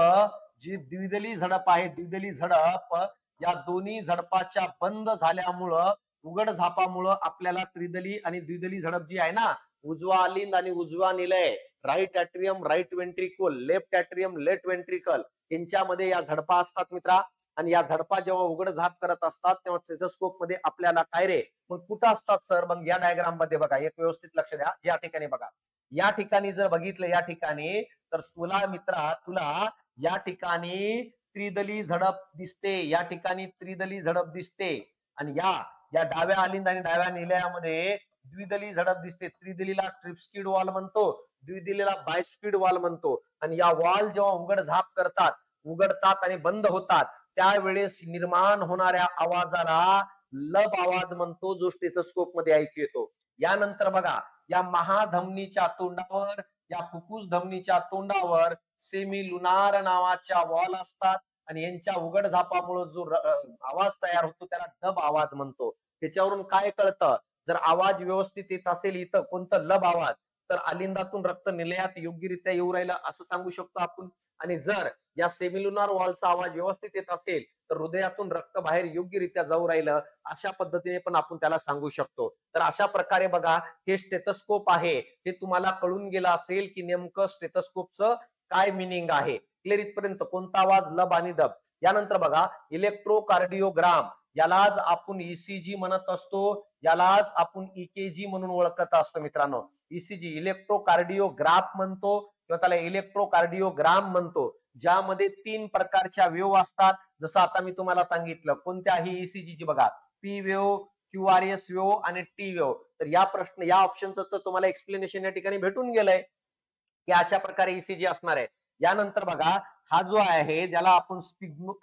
जी द्विदली झडप आहे, द्विदली झडप, या दोन्ही झडपाच्या बंद झाल्यामुळं, उघड झापामुळं आपल्याला त्रिदली आणि द्विदली झडप जी आहे ना, उजवा अलिंद आणि उजवा निलय, right atrium right ventricle, left atrium left ventricle, यांच्यामध्ये या झडपा असतात मित्रा. आणि या झडपा जेव्हा उघड झाप करत असतात तेव्हा स्टेथोस्कोप मध्ये आपल्याला काय रे, मग कुठं असतात सर? मग या डायग्राम मध्ये बघा, एक व्यवस्थित लक्ष द्या. या ठिकाणी बघा, या ठिकाणी जर बघितलं या ठिकाणी, तर तुला मित्रा या ठिकाणी त्रिदली झडप दिसते, या ठिकाणी त्रिदली झडप दिसते. आणि या डाव्या अलिंद आणि डाव्या निलयामध्ये द्विदली झडप दिसते. त्रिदलीला ट्रिप्स्किड वॉल म्हणतो, द्विदलीला बायस्किड वॉल म्हणतो. आणि या वॉल जेव्हा उघड झाप करतात, उघडतात आणि बंद होतात, त्यावेळेस निर्माण होणाऱ्या आवाजाला लब आवाज म्हणतो, जो स्टेथोस्कोप मध्ये ऐकू येतो. यानंतर बघा, या महाधमनीच्या तोंडावर, या फुफ्फुस धमनीच्या तोंडावर सेमी लुनार नावाच्या वॉल असतात आणि यांच्या उघड झापामुळे जो आवाज तयार होतो त्याला डब आवाज म्हणतो. त्याच्यावरून काय कळतं? जर आवाज व्यवस्थित येत असेल इथं कोणतं लब आवाज, तर अलिंदातून रक्त निलयात योग्यरित्या येऊ राहिलं असं सांगू शकतो आपण. आणि जर या सेमिलुनार वॉलचा आवाज व्यवस्थित येत असेल तर हृदयातून रक्त बाहेर योग्यरित्या जाऊ राहिलं, अशा पद्धतीने पण आपण त्याला सांगू शकतो. तर अशा प्रकारे बघा, हे स्टेथोस्कोप आहे, हे तुम्हाला कळून गेलं असेल की नेमकं स्टेथोस्कोपचं काय मिनिंग आहे. क्लिअर इथपर्यंत? कोणता आवाज? लब आणि डब. यानंतर बघा, इलेक्ट्रोकार्डिओग्राम, यालाच आपण ईसीजी म्हणत असतो, यालाच आपण ईकेजी म्हणून ओळखत असतो मित्रांनो. ईसीजी इलेक्ट्रोकार्डिओग्राफ म्हणतो किंवा त्याला इलेक्ट्रोकार्डिओग्राम म्हणतो, ज्यामध्ये 3 प्रकारच्या वेव्ह असतात. जसं आता मी तुम्हाला सांगितलं, कोणत्याही ईसीजीची बघा, पी वेव्ह, क्यूआरएस वेव्ह आणि टी वेव्ह. तर या ऑप्शनचं तर तुम्हाला एक्सप्लेनेशन या ठिकाणी भेटून गेलंय की अशा प्रकारे ईसीजी असणार आहे. यानंतर बघा, हा जो आहे ज्याला आपण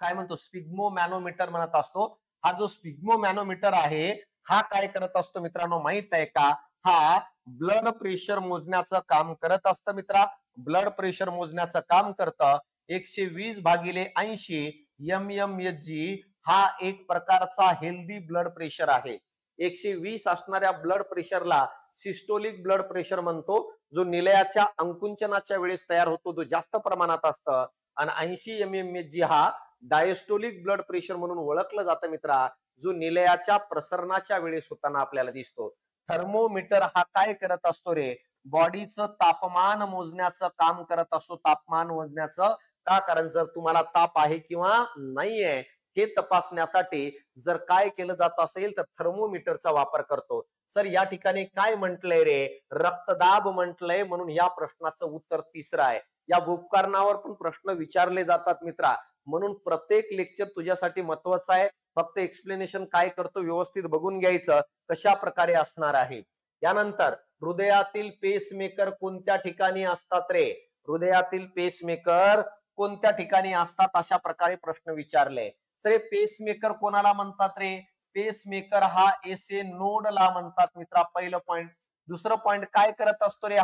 काय म्हणतो, स्पिग्मो मॅनोमीटर म्हणत असतो, हा जो स्पिग्मोमॅनोमीटर आहे हा काय करत असतो मित्रांनो माहित आहे का? हा ब्लड प्रेशर मोजण्याचं काम करत असतं मित्रा. ब्लड प्रेशर मोजण्याचं काम करतं. 120/80 mmHg हा एक प्रकारचा हेल्दी ब्लड प्रेशर आहे. 120 असणाऱ्या ब्लड प्रेशरला सिस्टोलिक ब्लड प्रेशर म्हणतो, जो निलयाच्या अंकुंचनाच्या वेळेस तयार होतो, तो जास्त प्रमाणात असतं. आणि 80 mmHg हा डायस्टोलिक ब्लड प्रेशर म्हणून ओळखलं जातं मित्रा, जो निलयाच्या प्रसरणाच्या वेळेस होताना आपल्याला दिसतो. थर्मोमीटर हा काय करत असतो रे? बॉडीचं तापमान मोजण्याचं काम करत असतो. तापमान मोजण्याचं का? कारण जर तुम्हाला ताप आहे किंवा नाहीये हे तपासण्यासाठी जर काय केलं जात असेल तर थर्मोमीटरचा वापर करतो. सर या ठिकाणी काय म्हटलंय रे? रक्तदाब म्हटलंय, म्हणून या प्रश्नाचं उत्तर तिसरं आहे. या उपकरणावर पण प्रश्न विचारले जातात मित्रा, म्हणून प्रत्येक लेक्चर तुझ्यासाठी महत्वाचं आहे. फक्त एक्सप्लेनेशन काय करतो व्यवस्थित बघून घ्यायचं कशा प्रकारे असणार आहे. यानंतर हृदयातील पेसमेकर कोणत्या ठिकाणी असतात रे? हृदयातील पेसमेकर कोणत्या ठिकाणी असतात अशा प्रकारे प्रश्न विचारले. सर पेसमेकर कोणाला म्हणतात रे? पेसमेकर हा एसए नोडला म्हणतात मित्रा. पहिलं पॉइंट. दुसरं पॉइंट काय करत असतो रे?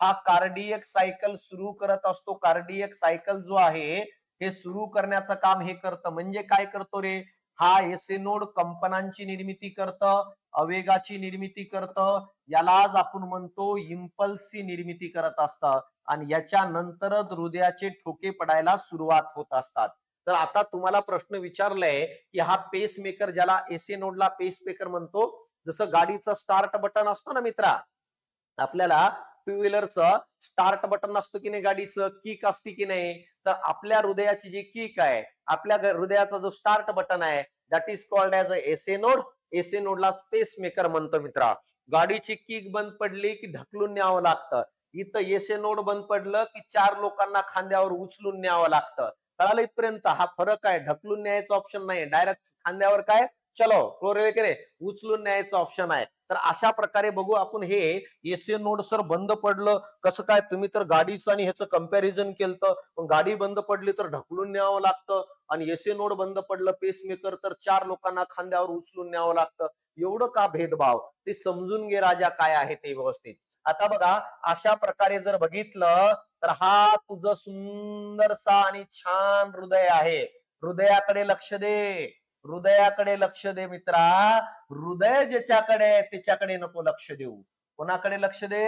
हा कार्डियक सायकल सुरू करत असतो. कार्डियक सायकल जो आहे हे सुरू करण्याचं काम हे करतं. म्हणजे काय करतो रे? हा एसए नोड कंपनांची निर्मिती करतं, आवेगाची निर्मिती करतं. यालाच आपण म्हणतो इम्पल्सची निर्मिती करत असतं. आणि याच्या नंतरच हृदयाचे ठोके पडायला सुरुवात होत असतात. तर आता तुम्हाला प्रश्न विचारलाय की हा पेसमेकर, ज्याला एसए नोडला पेसमेकर म्हणतो, जसं गाडीचं स्टार्ट बटन असतो ना मित्रा, आपल्याला टू व्हीलरचं स्टार्ट बटन असतो की नाही, गाडीचं किक असते की नाही, तर आपल्या हृदयाची जी किक आहे, आपल्या हृदयाचा जो स्टार्ट बटन आहे, that is called as a SA node. SA नोडला पेसमेकर म्हणतो मित्रा. गाडीची किक बंद पडली की ढकलून न्यावं लागतं. इथं एसए नोड बंद पडलं की 4 लोकांना खांद्यावर उचलून न्यावं लागतं. कळालं इथपर्यंत? हा फरक आहे. ढकलून न्यायचा ऑप्शन नाही, डायरेक्ट खांद्यावर काय चलो उचलून न्यायचं ऑप्शन आहे. तर अशा प्रकारे बघू आपण हे एसए नोड सर बंद पडलं कसं काय? तुम्ही तर गाडीचं आणि ह्याचं कंपॅरिझन केलं, पण गाडी बंद पडली तर ढकलून न्यावं लागतं आणि एसए नोड बंद पडलं पेसमेकर तर 4 लोकांना खांद्यावर उचलून न्यावं लागतं. एवढं का भेदभाव? ते समजून घे राजा काय आहे ते व्यवस्थित. आता बघा अशा प्रकारे जर बघितलं तर हा तुझं सुंदरसा आणि छान हृदय आहे. हृदयाकडे लक्ष दे. हृदयाकडे लक्ष दे मित्रा. हृदय ज्याच्याकडे त्याच्याकडे नको लक्ष देऊ. कोणाकडे लक्ष दे?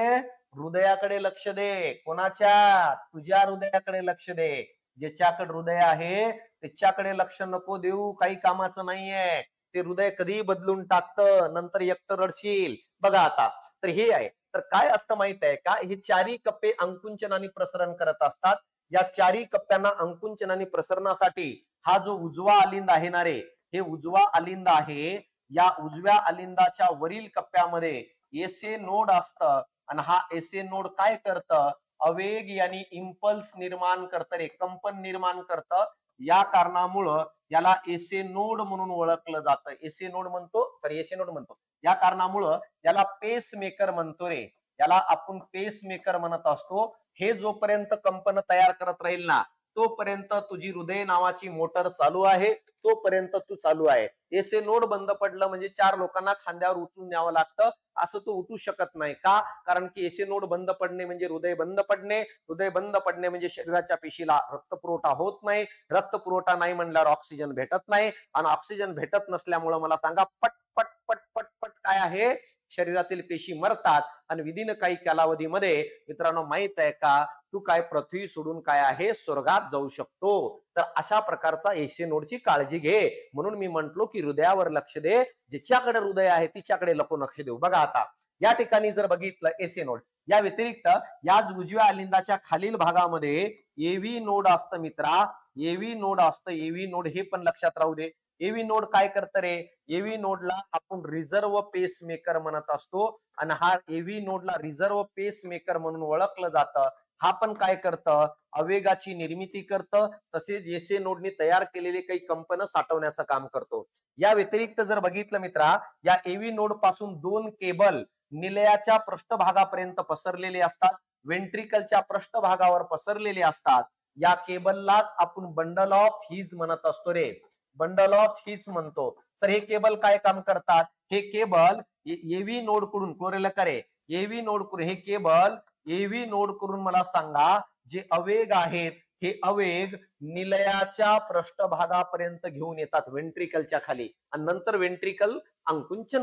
हृदयाकडे लक्ष दे. कोणाच्या? तुझ्या हृदयाकडे लक्ष दे. ज्याच्याकडे हृदय आहे त्याच्याकडे लक्ष नको देऊ. काही कामाचं नाहीये. ते हृदय कधी बदलून टाकतं, नंतर एकटं रडशील. बघा आता तर हे आहे. तर काय असतं माहित आहे का? हे चारी कप्पे अंकुंचन आणि प्रसरण करत असतात. या चारी कप्प्यांना अंकुंचन आणि प्रसरणासाठी हा जो उजवा अलिंद आहे ना रे, हे उजवा अलिंद आहे. या उजव्या अलिंदाच्या वरील कप्प्यामध्ये एसए नोड असतं आणि हा एसए नोड काय करतं? आवेग यानी इम्पल्स निर्माण करतं रे, कंपन निर्माण करतं. या कारणामुळं याला एसए नोड म्हणून ओळखलं जातं. एसए नोड म्हणतो, सॉरी एसए नोड म्हणतो. या कारणामुळं याला पेस मेकर म्हणतो रे. याला आपण पेस मेकर म्हणत असतो. हे जोपर्यंत कंपन तयार करत राहील ना, तोपर्यंत तुझी हृदय नावाची मोटर चालू आहे, तोपर्यंत तू चालू आहे. एसए नोड बंद पडलं म्हणजे 4 लोकांना खांद्यावर उचलून न्यावं लागतं. असं तू उठू शकत नाही का? कारण की एसए नोड बंद पडणे म्हणजे हृदय बंद पडणे. हृदय बंद पडणे म्हणजे शरीराच्या पेशीला रक्तपुरवठा होत नाही. रक्तपुरवठा नाही म्हणल्यावर ऑक्सिजन भेटत नाही आणि ऑक्सिजन भेटत नसल्यामुळे मला सांगा पट पट पट पट पट काय आहे? शरीरातील पेशी मरतात आणि विदिन काही कालावधीमध्ये मित्रांनो माहित आहे का, तू काय पृथ्वी सोडून काय आहे स्वर्गात जाऊ शकतो. तर अशा प्रकारचा एसए नोडची काळजी घे. म्हणून मी म्हंटलो की हृदयावर लक्ष दे. ज्याच्याकडे हृदय आहे तिच्याकडे नको लक्ष देऊ. बघा आता या ठिकाणी जर बघितलं एसए नोड, या व्यतिरिक्त याच उजव्या अलिंदाच्या खालील भागामध्ये एव्ही नोड असतं मित्रा. एव्ही नोड असतं. एव्ही नोड हे पण लक्षात राहू दे. एव्ही नोड काय करतं रे? एव्ही नोडला आपण रिझर्व्ह पेस मेकर म्हणत असतो आणि हा एव्ही नोडला रिझर्व्ह पेस मेकर म्हणून ओळखलं जातं. हा पण काय करतं? आवेगाची निर्मिती करतं. तसेच एसए नोडनी तयार केलेले काही कंपन साठवण्याचं काम करतो. या व्यतिरिक्त जर बघितलं मित्रा, या एव्ही नोड पासून 2 केबल निलयाच्या पृष्ठभागापर्यंत पसरलेले असतात. वेंट्रिकलच्या पृष्ठभागावर पसरलेले असतात. या केबललाच आपण बंडल ऑफ हीज म्हणत असतो रे. बंडल ऑफ हीच म्हणतो. सर हे केबल काय काम करतात? हे केबल एव्ही नोड कडून क्लोरेला आहे, एव्ही नोड कडून हे केबल एव्ही नोड करून मला सांगा जे आवेग आहेत हे आवेग निलयाच्या पृष्ठभागापर्यंत घेऊन येतात वेंट्रिकलच्या खाली आणि नंतर वेंट्रिकल अंकुंचन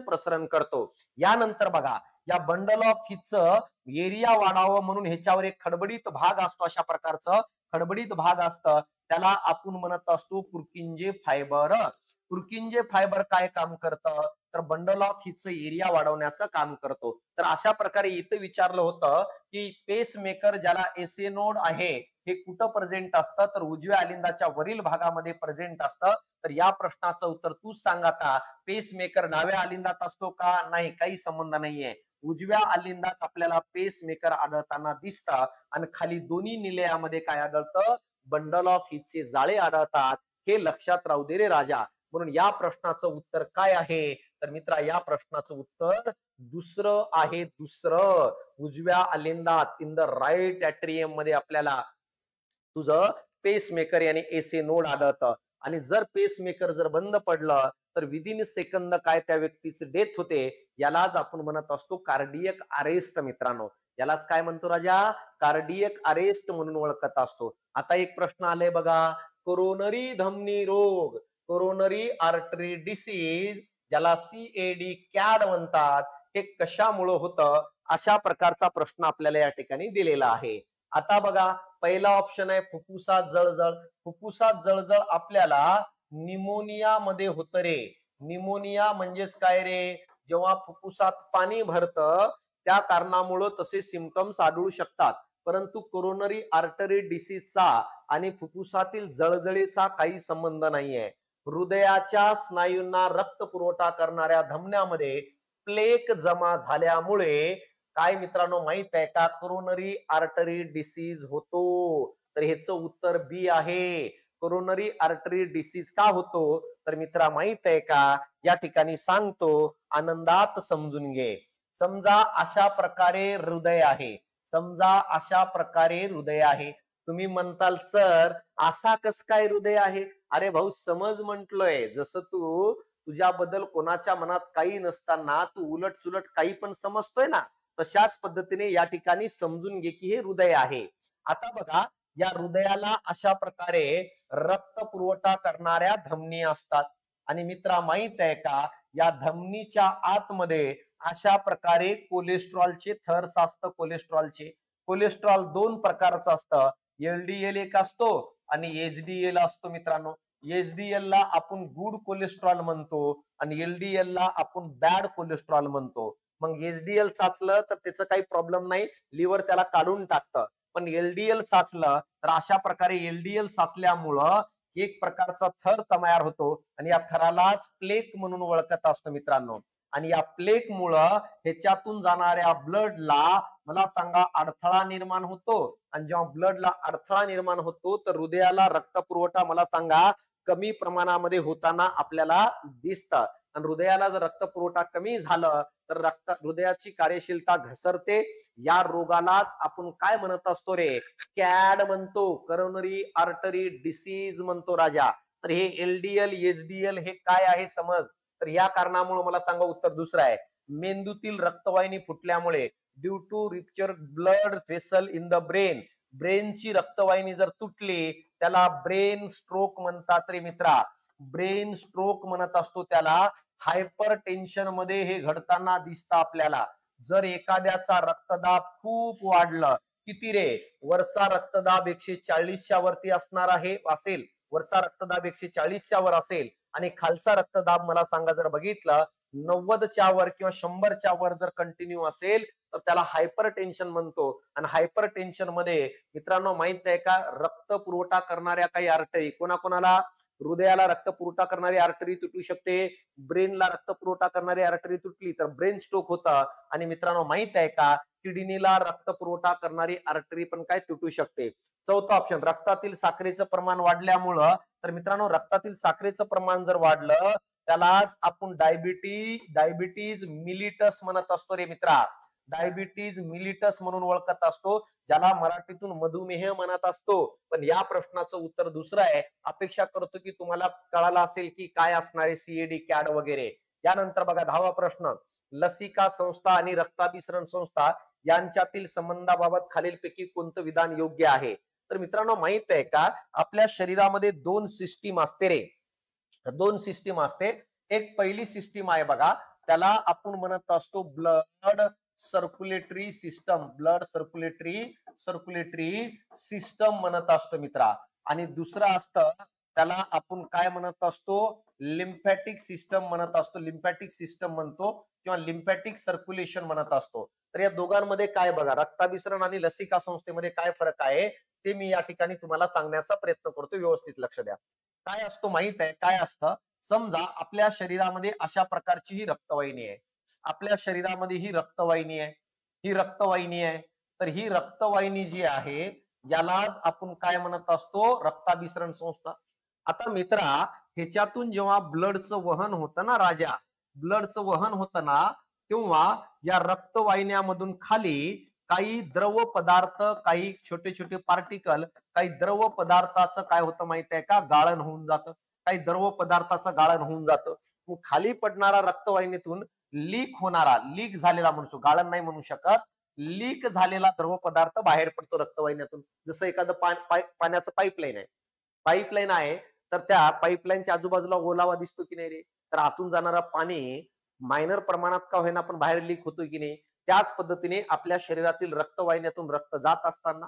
प्रसरण करतो. यानंतर बघा या बंडल ऑफ हिटचं एरिया वाढावं म्हणून ह्याच्यावर एक खडबडीत भाग असतो, अशा प्रकारचं खडबडीत भाग असतं, त्याला आपण म्हणत असतो पुर्किंजे फायबर. पुर्किंजे फायबर काय काम करतं? तर बंडल ऑफ हिटचं एरिया वाढवण्याचं काम करतो. तर अशा प्रकारे इथं विचारलं होतं की पेस मेकर ज्याला एसे नोड आहे हे कुठं प्रेझेंट असतं? तर उजव्या अलिंदाच्या वरील भागामध्ये प्रेझेंट असतं. तर या प्रश्नाचं उत्तर तूच सांग आता. पेस मेकर डाव्या अलिंदात असतो का? नाही, काही संबंध नाहीये. उजव्या अलिंदात आपल्याला पेस मेकर आढळताना दिसतं आणि खाली दोन्ही निलयामध्ये काय आढळतं? बंडल ऑफ हिटचे जाळे आढळतात. हे लक्षात राहू दे रे राजा. म्हणून या प्रश्नाचं उत्तर काय आहे? तर मित्रा या प्रश्नाचं उत्तर दुसरं आहे. दुसरं उजव्या अलिंदात इन द राईट ऍट्रियम मध्ये आपल्याला तुझं पेस मेकर आणि एसे नोड आढळतं. आणि जर पेस मेकर जर बंद पडलं तर विदिन सेकंद काय त्या व्यक्तीची डेथ होते. यालाच आपण म्हणत असतो कार्डियक अरेस्ट. मित्रांनो यालाच काय म्हणतो राजा? कार्डियक अरेस्ट म्हणून ओळखत असतो. आता एक प्रश्न आलाय बघा, कोरोनरी धमनी रोग, कोरोनरी आर्टरी डिसीज ज्याला सीएडी कॅड म्हणतात, हे कशामुळे होतं? अशा प्रकारचा प्रश्न आपल्याला या ठिकाणी दिलेला आहे. आता बघा पहिला ऑप्शन आहे फुफ्फुसात जळजळ. फुफ्फुसात जळजळ आपल्याला निमोनिया मध्ये होतं रे. निमोनिया म्हणजेच काय रे? जेव्हा फुफ्फुसात पाणी भरतं त्या कारणामुळे तसे सिम्पटम्स आढळू शकतात. परंतु कोरोनरी आर्टरी डिसीजचा आणि फुफ्फुसातील जळजळीचा काही संबंध नाहीये. हृदयाच्या स्नायूंना रक्त पुरवठा करणाऱ्या धमन्यामध्ये प्लेक जमा झाल्यामुळे काय मित्रांनो माहित आहे का? कोरोनरी आर्टरी डिसीज होतो. तर ह्याचं उत्तर बी आहे. कोरोनरी आर्टरी डिसीज का होतो? तर मित्रा माहित आहे का? या ठिकाणी सांगतो, आनंदात समजून घे. समजा अशा प्रकारे हृदय आहे. समजा अशा प्रकारे हृदय आहे. तुम्ही म्हणताल सर असा कस काय हृदय आहे? अरे भाऊ समज म्हंटलोय. जसं तू तुझ्याबद्दल कोणाच्या मनात काही नसताना तू उलट सुलट काही पण समजतोय ना, तशाच पद्धतीने या ठिकाणी समजून घे की हे हृदय आहे. आता बघा या हृदयाला अशा प्रकारे रक्त पुरवठा करणाऱ्या धमनी असतात. आणि मित्रा माहित आहे का? या धमनीच्या आतमध्ये अशा प्रकारे कोलेस्ट्रॉलचे थर्स असतं. कोलेस्ट्रॉल दोन प्रकारचं असतं. एलडीएल एक असतो आणि एचडीएल असतो. मित्रांनो एचडीएल ला आपण गुड कोलेस्ट्रॉल म्हणतो आणि एलडीएल ला आपण बॅड कोलेस्ट्रॉल म्हणतो. मग एचडीएल चाचलं तर त्याचं काही प्रॉब्लेम नाही, लिव्हर त्याला काढून टाकतं. पण एलडीएल चाचलं तर अशा प्रकारे एलडीएल चाचल्यामुळं एक प्रकारचा थर तयार होतो आणि या थरालाच प्लेक म्हणून ओळखत असतो मित्रांनो. आणि या प्लेक मुळे ह्याच्यातून जाणाऱ्या ब्लडला मला सांगा अडथळा निर्माण होतो. आणि जेव्हा ब्लडला अडथळा निर्माण होतो तर हृदयाला रक्त पुरवठा मला सांगा कमी प्रमाणामध्ये होताना आपल्याला दिसतं. आणि हृदयाला जर रक्त पुरवठा कमी झालं तर हृदयाची कार्यशीलता घसरते. या रोगालाच आपण काय म्हणत असतो रे? कॅड म्हणतो. करोनरी आर्टरी डिसीज म्हणतो राजा. तर हे एलडीएल एचडीएल हे काय आहे समज. तर या कारणामुळे मला सांगा उत्तर दुसरं आहे. मेंदूतील रक्तवाहिनी फुटल्यामुळे due to rupture blood vessel in the brain. ब्रेनची रक्तवाहिनी जर तुटली त्याला ब्रेन स्ट्रोक म्हणतात रे मित्रा. ब्रेन स्ट्रोक म्हणत असतो त्याला. हायपर टेन्शन मध्ये हे घडताना दिसतं आपल्याला. जर एखाद्याचा रक्तदाब खूप वाढलं, किती रे? वरचा रक्तदाब 140च्या वरती असणार आहे असेल, वरचा रक्तदाब 140च्या वर असेल आणि खालचा रक्तदाब मला सांगा जर बघितलं 90च्या वर किंवा 100च्या वर जर कंटिन्यू असेल तर त्याला हायपर टेन्शन म्हणतो. आणि हायपर टेन्शन मध्ये मित्रांनो माहित आहे का? रक्त पुरवठा करणाऱ्या काही आर्टरी, कोणाकोणाला? हृदयाला रक्त पुरवठा करणारी आर्टरी तुटू शकते. ब्रेनला रक्त पुरवठा करणारी आर्टरी तुटली तर ब्रेन स्ट्रोक होतं. आणि मित्रांनो माहित आहे का? किडनीला रक्त पुरवठा करणारी आर्टरी पण काय तुटू शकते. चौथा ऑप्शन रक्तातील साखरेचं प्रमाण वाढल्यामुळं. तर मित्रांनो रक्तातील साखरेचं प्रमाण जर वाढलं त्यालाच आपण डायबिटीज मिलिटस म्हणत असतो रे मित्रा. डायबिटीज मिलिटस म्हणून ओळखत असतो, ज्याला मराठीतून मधुमेह म्हणत असतो. पण या प्रश्नाचं उत्तर दुसरं आहे. अपेक्षा करतो की तुम्हाला कळालं असेल की काय असणार आहे सीएडी कॅड वगैरे. यानंतर बघा 10वा प्रश्न, लसिका संस्था आणि रक्ताभिसरण संस्था यांच्यातील संबंधाबाबत खालीलपैकी कोणतं विधान योग्य आहे? तर मित्रांनो माहित आहे का, आपल्या शरीरामध्ये दोन सिस्टीम असते रे. दोन सिस्टीम असते. एक पहिली सिस्टीम आहे बघा, त्याला आपण म्हणत असतो blood circulatory system. Blood circulatory system म्हणत असतो मित्रा. आणि दुसरं असतं त्याला आपण काय म्हणत असतो, लिम्फॅटिक सिस्टम म्हणत असतो. लिम्फॅटिक सिस्टम म्हणतो किंवा लिम्फॅटिक सर्क्युलेशन म्हणत असतो. तर या दोघांमध्ये काय बघा, रक्ताभिसरण आणि लसिका संस्थेमध्ये काय फरक आहे ते मी या ठिकाणी तुम्हाला सांगण्याचा प्रयत्न करतो. व्यवस्थित लक्ष द्या. काय असतो माहित आहे, काय असतं, समजा आपल्या शरीरामध्ये अशा प्रकारची ही रक्तवाहिनी आहे. आपल्या शरीरामध्ये ही रक्तवाहिनी आहे, ही रक्तवाहिनी आहे. तर ही रक्तवाहिनी जी आहे यालाच आपण काय म्हणत असतो, रक्ताभिसरण संस्था. आता मित्रा, ह्याच्यातून जेव्हा ब्लडचं वहन होतं ना राजा, ब्लडचं वहन होतं ना, तेव्हा या रक्तवाहिन्यामधून खाली काही द्रव पदार्थ, काही छोटे छोटे पार्टिकल, काही द्रव पदार्थाचं काय होतं माहित आहे का, गाळण होऊन जातं. काही द्रव पदार्थाचं गाळण होऊन जातं. खाली पडणारा रक्तवाहिनीतून लीक झालेला म्हणतो, गाळण नाही म्हणू शकत, लीक झालेला द्रव पदार्थ बाहेर पडतो रक्तवाहिन्यातून. जसं एखादं पाण्याचं पाईपलाईन आहे, पाईपलाईन आहे, तर त्या पाईपलाईनच्या आजूबाजूला ओलावा दिसतो की नाही रे, तर आतून जाणारा पाणी मायनर प्रमाणात का होईना पण बाहेर लीक होतोय की नाही. त्याच पद्धतीने आपल्या शरीरातील रक्तवाहिन्यातून रक्त जात असताना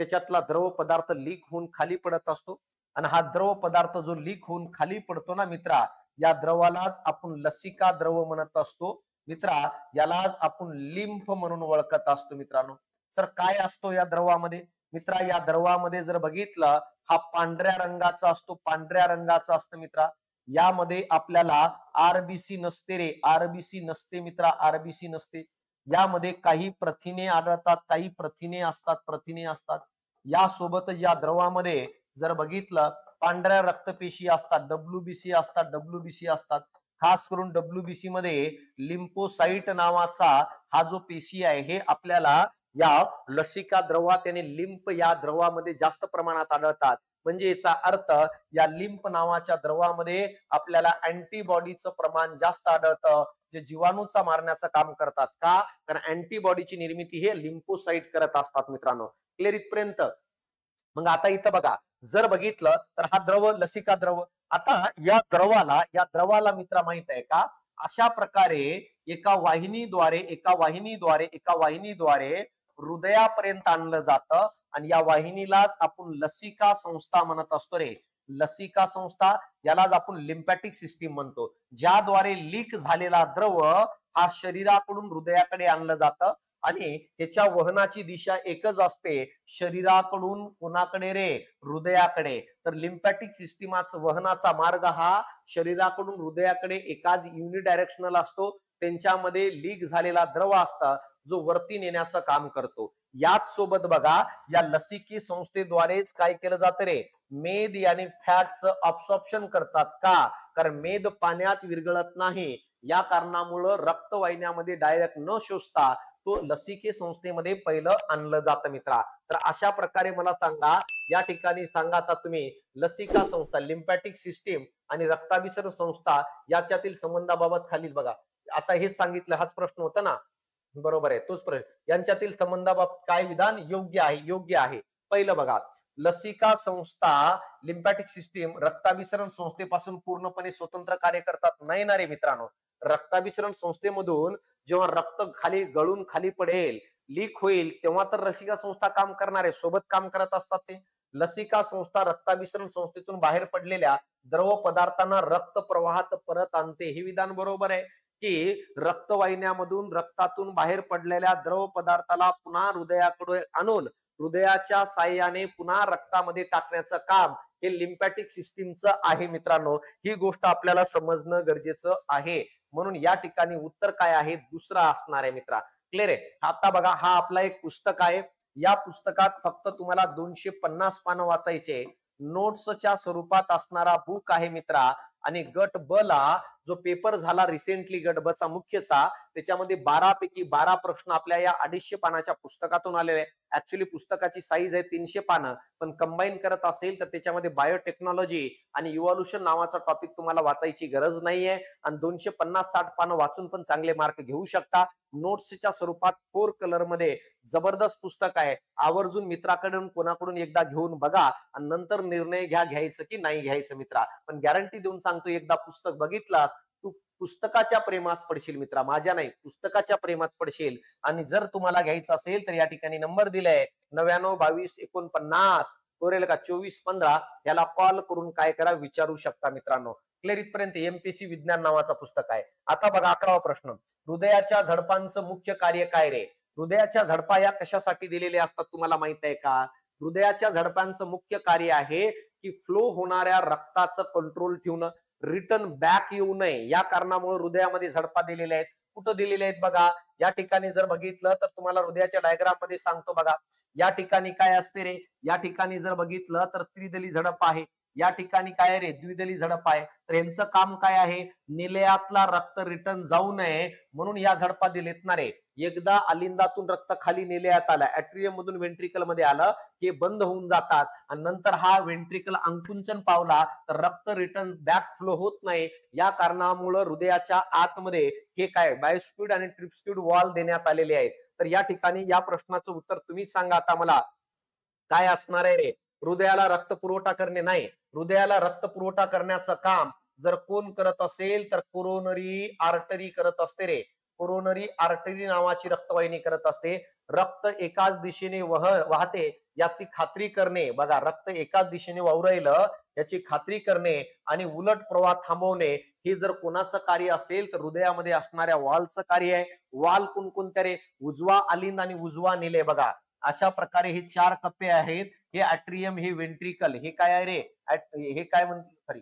त्याच्यातला द्रव पदार्थ लीक होऊन खाली पडत असतो. आणि हा द्रव पदार्थ जो लीक होऊन खाली पडतो ना मित्रा, या द्रवालाच आपण लसिका द्रव म्हणत असतो मित्रा. यालाच आपण लिम्फ म्हणून ओळखत असतो मित्रांनो. सर काय असतो या द्रवामध्ये? मित्रा, या द्रवामध्ये जर बघितलं, हा पांढऱ्या रंगाचा असतो, पांढऱ्या रंगाचा असतं मित्रा. यामध्ये आपल्याला आरबीसी नसते रे, आरबीसी नसते मित्रा, आरबीसी नसते. यामध्ये काही प्रथिने आढळतात, काही प्रथिने असतात. यासोबतच या द्रवामध्ये जर बघितलं, पांढऱ्या रक्तपेशी असतात, डब्ल्यूबीसी असतात. खास करून डब्ल्यूबीसी मध्ये लिम्फोसाइट नावाचा हा जो पेशी आहे, हे आपल्याला या लसिका द्रवात आणि लिम्फ या द्रवामध्ये जास्त प्रमाणात आढळतात. म्हणजे याचा अर्थ या लिम्फ नावाच्या द्रवामध्ये आपल्याला अँटीबॉडीचं प्रमाण जास्त आढळतं, जे जीवाणूचा मारण्याचं काम करतात. का? कारण अँटीबॉडीची निर्मिती हे लिम्फोसाइट करत असतात मित्रांनो. क्लिअर इथपर्यंत? मग आता इथं बघा, जर बघितलं तर हा द्रव लसिका द्रव. आता या द्रवाला मित्रा माहित आहे का, अशा प्रकारे एका वाहिनीद्वारे हृदयापर्यंत आणलं जातं. आणि या वाहिनीलाच आपण लसिका संस्था म्हणत असतो रे. लसिका संस्था, यालाच आपण लिम्फॅटिक सिस्टीम म्हणतो. ज्याद्वारे लीक झालेला द्रव हा शरीराकडून हृदयाकडे आणलं जातं. आणि त्याच्या वहनाची दिशा एकच असते, शरीराकडून कोणाकडे रे, हृदयाकडे. तर लिम्फॅटिक सिस्टीमाचा वहनाचा मार्ग हा शरीराकडून हृदयाकडे एकाच युनिडायरेक्शनल असतो. त्यांच्यामध्ये लीक झालेला द्रव असता जो वरती नेण्याचं काम करतो. याच सोबत बघा, या लसिकी संस्थेद्वारेच काय केलं जातं रे, मेद आणि फॅटचं अब्सॉर्प्शन करतात. का? कारण मेद पाण्यात विरघळत नाही. या कारणामुळं रक्तवाहिन्यामध्ये डायरेक्ट न शोषता तो लसिके संस्थेमध्ये पहिलं आणलं जातं मित्रा. तर अशा प्रकारे मला सांगा, या ठिकाणी सांगा आता तुम्ही, लसिका संस्था, लिम्फॅटिक सिस्टीम आणि रक्ताभिसरण संस्था याच्यातील संबंधाबाबत खालील बघा. आता हे सांगितलं, हाच प्रश्न होता ना, बरोबर आहे, तोच प्रश्न. यांच्यातील संबंधाबाबत काय विधान योग्य आहे? योग्य आहे. पहिलं बघा, लसिका संस्था, लिम्फॅटिक सिस्टीम रक्ताभिसरण संस्थेपासून पूर्णपणे स्वतंत्र कार्य करतात नाही ना रे मित्रांनो. रक्ताभिसरण संस्थेमधून जेव्हा रक्त खाली गळून खाली पडेल, लीक होईल, तेव्हा तर लसिका संस्था काम करणार आहे, सोबत काम करत असतात ते. लसिका संस्था रक्ताभिसरण संस्थेतून बाहेर पडलेल्या द्रव पदार्थांना रक्त प्रवाहात परत आणते. हे विधान बरोबर आहे की रक्तवाहिन्यामधून, रक्तातून बाहेर पडलेल्या द्रव पदार्थाला पुन्हा हृदयाकडे आणून हृदयाच्या साह्याने पुन्हा रक्तामध्ये टाकण्याचं काम हे लिम्फॅटिक सिस्टीमचं आहे मित्रांनो. ही गोष्ट आपल्याला समजणं गरजेचं आहे. म्हणून या ठिकाणी उत्तर काय आहे? दुसरा असणार आहे मित्रा. क्लिअर आहे? आता बघा, हा आपला एक पुस्तक आहे. या पुस्तकात फक्त तुम्हाला 250 पानं वाचायचे, नोट्सच्या स्वरूपात असणारा बुक आहे मित्रा. आणि गट ब ला जो पेपर झाला रिसेंटली गटबचा मुख्यचा, त्याच्यामध्ये 12 पैकी 12 प्रश्न आपल्या या 250 पानाच्या पुस्तकातून आलेले आहे. ऍक्च्युली पुस्तकाची साईज आहे 300 पानं, पण कंबाईन करत असेल तर त्याच्यामध्ये बायोटेक्नॉलॉजी आणि इव्हॉल्युशन नावाचा टॉपिक तुम्हाला वाचायची गरज नाहीये आणि 250-60 पानं वाचून पण चांगले मार्क घेऊ शकता. नोट्सच्या स्वरूपात 4 कलर मध्ये जबरदस्त पुस्तक आहे. आवर्जून मित्राकडून कोणाकडून एकदा घेऊन बघा आणि नंतर निर्णय घ्यायचं की नाही घ्यायचं मित्रा. पण गॅरंटी देऊन सांगतो, एकदा पुस्तक बघितलास तू पुस्तकाच्या प्रेमात पडशील मित्रा, माझ्या नाही, पुस्तकाच्या प्रेमात पडशील. आणि जर तुम्हाला घ्यायचं असेल तर या ठिकाणी नंबर दिलाय 99-22-49 करेल का 24-15, याला कॉल करून काय करा विचारू शकता मित्रांनो. क्लिअर इथपर्यंत? एमपीसी विज्ञान नावाचा पुस्तक आहे. आता बघा 11वा प्रश्न, हृदयाच्या झडपांचं मुख्य कार्य काय रे? हृदयाच्या झडपा या कशासाठी दिलेल्या असतात तुम्हाला माहित आहे का? हृदयाच्या झडपांचं मुख्य कार्य आहे की फ्लो होणाऱ्या रक्ताचं कंट्रोल ठेवणं, रिटर्न बॅक येऊ नये या कारणामुळे हृदयामध्ये झडपा दिलेल्या आहेत. कुठं दिलेल्या आहेत बघा, या ठिकाणी जर बघितलं तर तुम्हाला हृदयाच्या डायग्राम मध्ये सांगतो बघा. या ठिकाणी काय असते रे? या ठिकाणी जर बघितलं तर त्रिदली झडप आहे. या ठिकाणी काय रे? द्विदली झडप आहे. तर यांचं काम काय आहे? निलयातला रक्त रिटर्न जाऊ नये म्हणून या झडपा दिलेत ना रे. एकदा अलिंदातून रक्त खाली निलयात आलं, ऍट्रियम मधून व्हेंट्रिकल मध्ये आलं की बंद होऊन जातात आणि नंतर हा व्हेंट्रिकल अंकुंचन पावला तर रक्त रिटर्न बॅक फ्लो होत नाही. या कारणामुळे हृदयाच्या आतमध्ये हे काय बायोस्क्विड आणि ट्रिप्स्क्विड वॉल देण्यात आलेले आहेत. तर या ठिकाणी या प्रश्नाचं उत्तर तुम्ही सांगा आता मला, काय असणार आहे रे? हृदयाला रक्त पुरवठा करणे नाही. हृदयाला रक्त पुरवठा करण्याचं काम जर कोण करत असेल तर कोरोनरी आर्टरी करत असते रे. कोरोनरी आर्टरी नावाची रक्तवाहिनी करत असते. रक्त एकाच दिशेने वाहते याची खात्री करणे, बघा रक्त एकाच दिशेने वाहू राहिलं याची खात्री करणे आणि उलट प्रवाह थांबवणे हे जर कोणाचं कार्य असेल तर हृदयामध्ये असणाऱ्या वॉलचं कार्य आहे. वॉल कोणकोणत्या रे? उजवा अलिंद आणि उजवा निलय. बघा अशा प्रकारे हे 4 कप्पे आहेत. हे ऍट्रियम, हे व्हेंट्रिकल, हे काय आहे रे? हे काय म्हणतात, सॉरी,